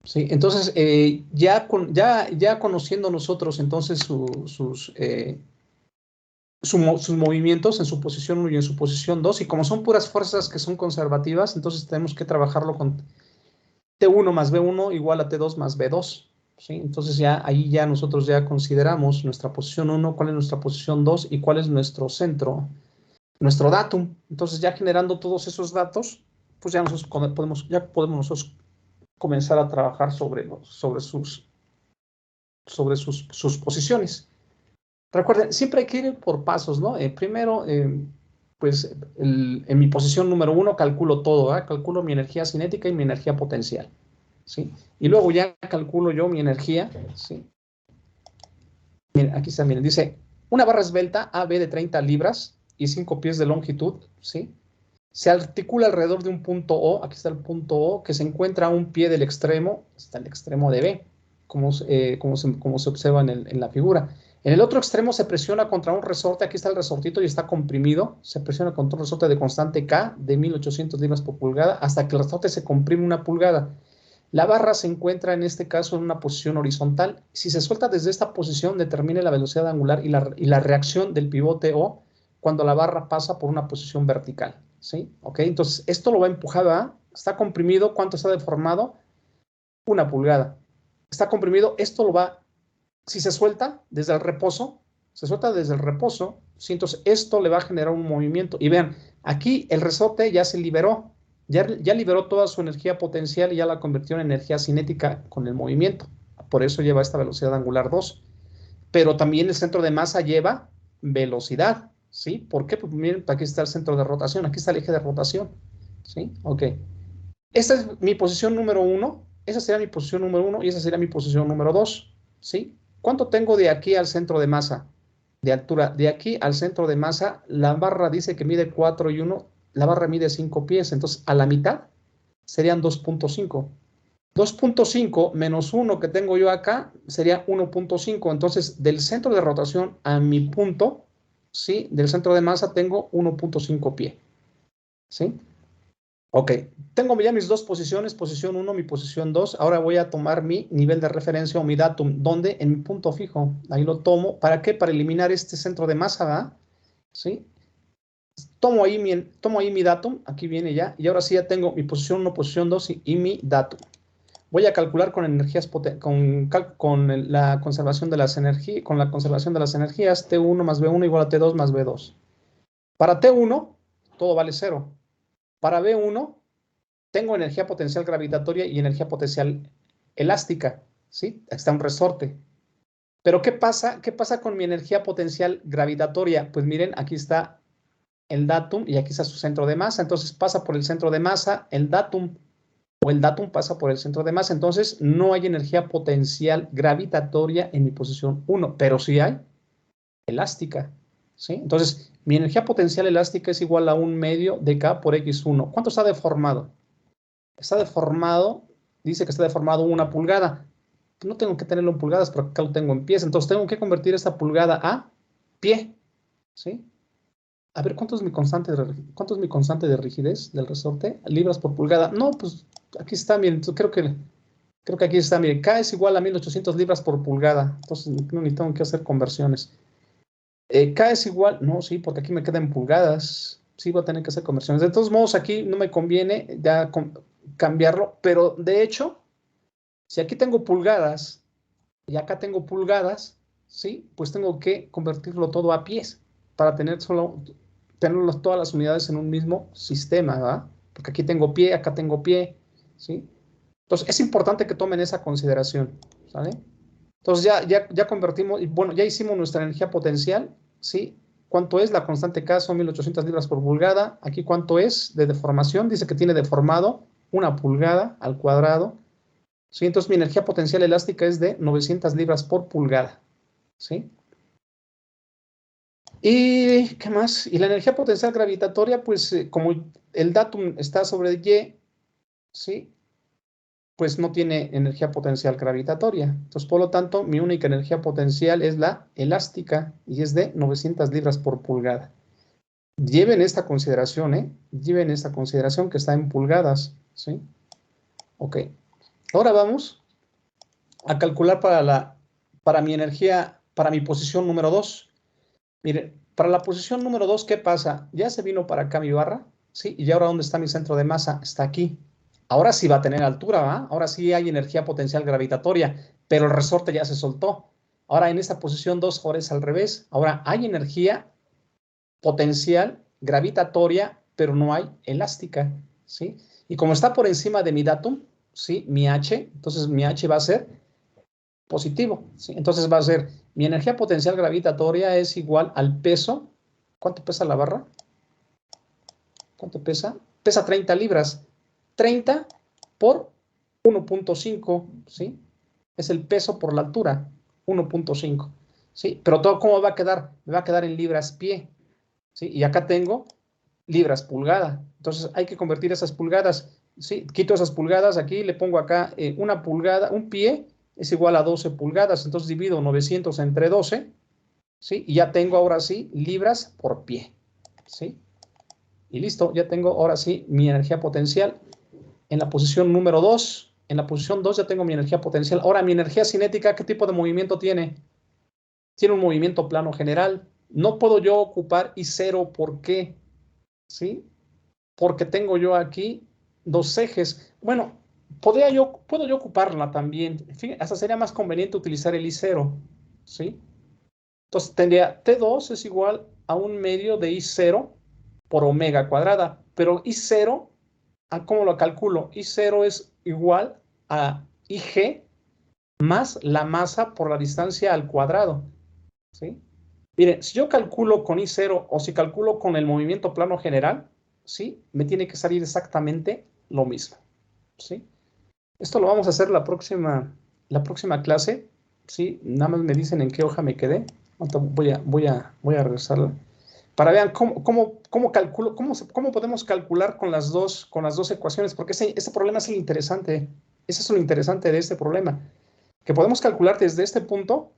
Sí, entonces ya conociendo nosotros entonces sus movimientos en su posición 1 y en su posición 2, y como son puras fuerzas que son conservativas, entonces tenemos que trabajarlo con T1 más B1 igual a T2 más B2. ¿Sí? Entonces ahí ya nosotros ya consideramos nuestra posición 1, cuál es nuestra posición 2 y cuál es nuestro centro, nuestro datum. Entonces ya generando todos esos datos, pues ya nosotros podemos nosotros comenzar a trabajar sobre sus posiciones. Recuerden, siempre hay que ir por pasos, ¿no? Primero, pues en mi posición número 1 calculo todo, ¿eh? Calculo mi energía cinética y mi energía potencial, ¿sí? Y luego ya calculo yo mi energía, ¿sí? Miren, aquí está, miren, dice, una barra esbelta AB de 30 libras y 5 pies de longitud, ¿sí? Se articula alrededor de un punto O, aquí está el punto O, que se encuentra a un pie del extremo, está el extremo de B, como se observa en la figura. En el otro extremo se presiona contra un resorte, aquí está el resortito y está comprimido, se presiona contra un resorte de constante K de 1800 libras por pulgada hasta que el resorte se comprime 1 pulgada. La barra se encuentra en este caso en una posición horizontal. Si se suelta desde esta posición, determine la velocidad angular y la reacción del pivote O cuando la barra pasa por una posición vertical, ¿sí? ¿Ok? Entonces, esto lo va a empujar, ¿verdad? Está comprimido, ¿cuánto está deformado? 1 pulgada. Está comprimido, esto lo va, si se suelta desde el reposo, ¿sí? Entonces esto le va a generar un movimiento. Y vean, aquí el resorte ya se liberó, ya liberó toda su energía potencial y ya la convirtió en energía cinética con el movimiento. Por eso lleva esta velocidad angular 2. Pero también el centro de masa lleva velocidad, ¿sí? ¿Por qué? Pues miren, aquí está el centro de rotación, aquí está el eje de rotación, ¿sí? Ok. Esta es mi posición número 1, esa sería mi posición número 1 y esa sería mi posición número 2, ¿sí? ¿Cuánto tengo de aquí al centro de masa? De altura. De aquí al centro de masa, la barra dice que mide 4 y 1, la barra mide 5 pies, entonces a la mitad serían 2.5. 2.5 menos 1 que tengo yo acá sería 1.5. Entonces, del centro de rotación a mi punto, ¿sí? Del centro de masa tengo 1.5 pie, ¿sí? Ok, tengo ya mis dos posiciones, posición 1, mi posición 2. Ahora voy a tomar mi nivel de referencia o mi datum, donde en mi punto fijo, ahí lo tomo. ¿Para qué? Para eliminar este centro de masa, ¿verdad? ¿Sí? Tomo ahí mi datum, aquí viene ya, y ahora sí ya tengo mi posición 1, posición 2 y mi datum. Voy a calcular con energías con la conservación de las energías, T1 más B1 igual a T2 más B2. Para T1, todo vale 0. Para B1, tengo energía potencial gravitatoria y energía potencial elástica, ¿sí? Está un resorte. Pero ¿qué pasa? ¿Qué pasa con mi energía potencial gravitatoria? Pues miren, aquí está el datum y aquí está su centro de masa. Entonces pasa por el centro de masa el datum, o el datum pasa por el centro de masa. Entonces no hay energía potencial gravitatoria en mi posición 1, pero sí hay elástica, ¿sí? Entonces mi energía potencial elástica es igual a 1/2 de K por X1. ¿Cuánto está deformado? Está deformado, dice que está deformado 1 pulgada. No tengo que tenerlo en pulgadas, porque acá lo tengo en pies. Entonces tengo que convertir esta pulgada a pie, ¿sí? A ver, ¿cuánto es mi constante de rigidez del resorte? Libras por pulgada. No, pues aquí está, miren, creo que aquí está, miren, K es igual a 1800 libras por pulgada. Entonces no ni tengo que hacer conversiones. K es igual, no, sí, porque aquí me quedan pulgadas. Sí, voy a tener que hacer conversiones. De todos modos, aquí no me conviene ya cambiarlo, pero de hecho, si aquí tengo pulgadas y acá tengo pulgadas, ¿sí? Pues tengo que convertirlo todo a pies para tener todas las unidades en un mismo sistema, ¿verdad? Porque aquí tengo pie, acá tengo pie, ¿sí? Entonces, es importante que tomen esa consideración, ¿sale? Entonces, ya convertimos, y bueno, ya hicimos nuestra energía potencial, ¿sí? ¿Cuánto es? La constante K son 1800 libras por pulgada. Aquí, ¿cuánto es de deformación? Dice que tiene deformado 1 pulgada al cuadrado. ¿Sí? Entonces mi energía potencial elástica es de 900 libras por pulgada. ¿Sí? ¿Y qué más? Y la energía potencial gravitatoria, pues como el datum está sobre Y, ¿sí? Pues no tiene energía potencial gravitatoria. Entonces, por lo tanto, mi única energía potencial es la elástica y es de 900 libras por pulgada. Lleven esta consideración, ¿eh? Lleven esta consideración que está en pulgadas, ¿sí? Ok. Ahora vamos a calcular para mi energía, para mi posición número 2. Mire, para la posición número 2, ¿qué pasa? Ya se vino para acá mi barra, ¿sí? Y ahora, ¿dónde está mi centro de masa? Está aquí. Ahora sí va a tener altura, ¿va? Ahora sí hay energía potencial gravitatoria, pero el resorte ya se soltó. Ahora en esta posición 2, ahora es al revés. Ahora hay energía potencial gravitatoria, pero no hay elástica, ¿sí? Y como está por encima de mi datum, ¿sí? Mi H, entonces mi H va a ser positivo, ¿sí? Entonces va a ser, mi energía potencial gravitatoria es igual al peso. ¿Cuánto pesa la barra? ¿Cuánto pesa? Pesa 30 libras. 30 por 1.5, ¿sí? Es el peso por la altura, 1.5, ¿sí? Pero todo, ¿cómo va a quedar? Me va a quedar en libras pie, ¿sí? Y acá tengo libras pulgada. Entonces hay que convertir esas pulgadas, ¿sí? Quito esas pulgadas aquí, le pongo acá una pulgada, un pie es igual a 12 pulgadas, entonces divido 900 entre 12, ¿sí? Y ya tengo ahora sí libras por pie, ¿sí? Y listo, ya tengo ahora sí mi energía potencial en la posición número 2. En la posición 2 ya tengo mi energía potencial. Ahora, mi energía cinética, ¿qué tipo de movimiento tiene? Tiene un movimiento plano general. No puedo yo ocupar I0, ¿por qué? ¿Sí? Porque tengo yo aquí dos ejes. Bueno, puedo yo ocuparla también. Fíjate, hasta sería más conveniente utilizar el I0, ¿sí? Entonces tendría T2 es igual a 1/2 de I0 por omega cuadrada. Pero I0, ¿cómo lo calculo? I0 es igual a IG más la masa por la distancia al cuadrado, ¿sí? Miren, si yo calculo con I0 o si calculo con el movimiento plano general, ¿sí? Me tiene que salir exactamente lo mismo, ¿sí? Esto lo vamos a hacer la próxima clase, ¿sí? Nada más me dicen en qué hoja me quedé. Voy a regresarla. Para vean cómo calculo, cómo podemos calcular con las dos ecuaciones, porque este problema es el interesante. Ese es lo interesante de este problema. Que podemos calcular desde este punto,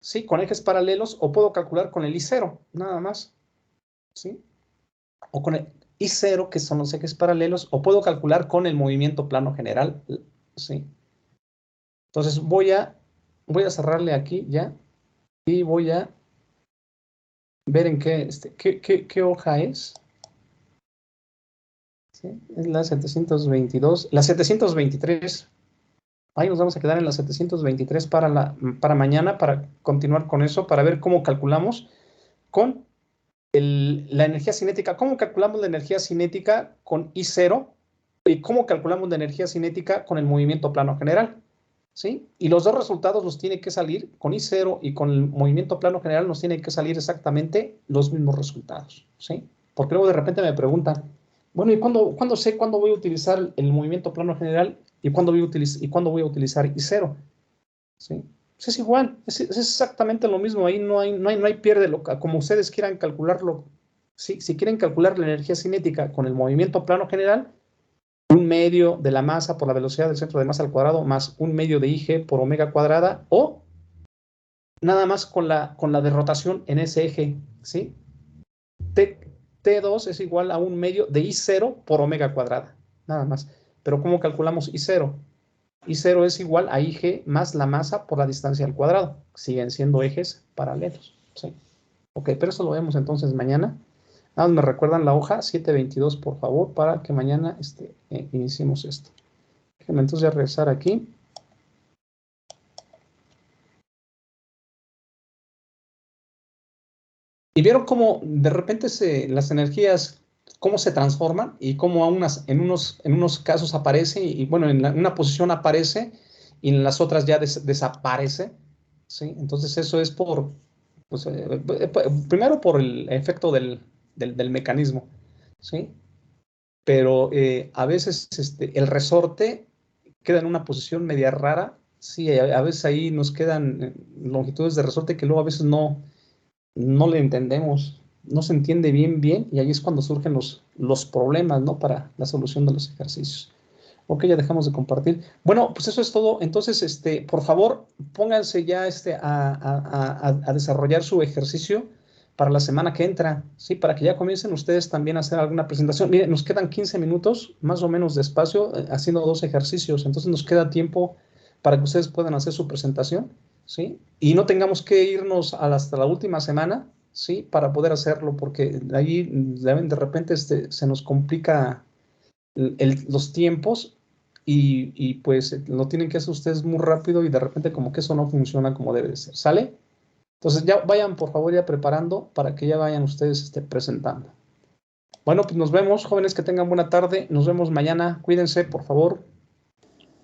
¿sí? Con ejes paralelos, o puedo calcular con el I0, nada más, ¿sí? O con el I0, que son los ejes paralelos, o puedo calcular con el movimiento plano general, ¿sí? Entonces voy a cerrarle aquí ya y voy a ver en qué hoja es. ¿Sí? Es la 722, la 723. Ahí nos vamos a quedar en la 723 para mañana, para continuar con eso, para ver cómo calculamos con la energía cinética. ¿Cómo calculamos la energía cinética con I0? ¿Y cómo calculamos la energía cinética con el movimiento plano general? ¿sí? Y los dos resultados nos tienen que salir, con I0 y con el movimiento plano general nos tienen que salir exactamente los mismos resultados, ¿sí? Porque luego de repente me preguntan, bueno, ¿y cuándo sé cuándo voy a utilizar el movimiento plano general y cuándo voy a utilizar I0? ¿Sí? Pues es igual, es exactamente lo mismo, ahí no hay pierde, como ustedes quieran calcularlo. ¿Sí? Si quieren calcular la energía cinética con el movimiento plano general, 1/2 de la masa por la velocidad del centro de masa al cuadrado más 1/2 de IG por omega cuadrada, o nada más con la de rotación en ese eje, ¿sí? T2 es igual a 1/2 de I0 por omega cuadrada, nada más. Pero ¿cómo calculamos I0? I0 es igual a IG más la masa por la distancia al cuadrado. Siguen siendo ejes paralelos, ¿sí? Ok, pero eso lo vemos entonces mañana. Nada más me recuerdan la hoja 722, por favor, para que mañana iniciemos esto. Déjenme entonces regresar aquí. Y vieron cómo de repente las energías, cómo se transforman y cómo en unos casos aparece, y bueno, en una posición aparece y en las otras ya desaparece, ¿sí? Entonces eso es pues, primero por el efecto del mecanismo, ¿sí? Pero a veces el resorte queda en una posición media rara, sí, a veces ahí nos quedan longitudes de resorte que luego a veces no le entendemos, no se entiende bien, y ahí es cuando surgen los problemas, ¿no? Para la solución de los ejercicios. Ok, ya dejamos de compartir. Bueno, pues eso es todo. Entonces, por favor, pónganse ya a desarrollar su ejercicio para la semana que entra, ¿sí? Para que ya comiencen ustedes también a hacer alguna presentación. Miren, nos quedan 15 minutos, más o menos de espacio, haciendo 2 ejercicios. Entonces nos queda tiempo para que ustedes puedan hacer su presentación, ¿sí? Y no tengamos que irnos hasta la última semana, ¿sí? Para poder hacerlo, porque ahí de repente se nos complica los tiempos, y pues lo tienen que hacer ustedes muy rápido y de repente como que eso no funciona como debe de ser, ¿sale? Entonces ya vayan por favor ya preparando para que ya vayan ustedes presentando. Bueno, pues nos vemos, jóvenes, que tengan buena tarde, nos vemos mañana, cuídense por favor.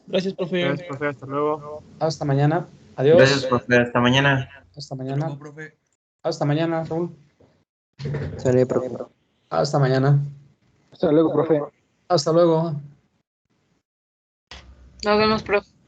Gracias, profe.
Gracias, profe, hasta luego.
Hasta mañana, adiós.
Gracias, profe. Hasta mañana.
Hasta mañana.
Luego, profe.
Hasta mañana, Raúl.
Sale, profe.
Hasta mañana.
Hasta luego, profe.
Hasta luego.
Nos vemos, profe.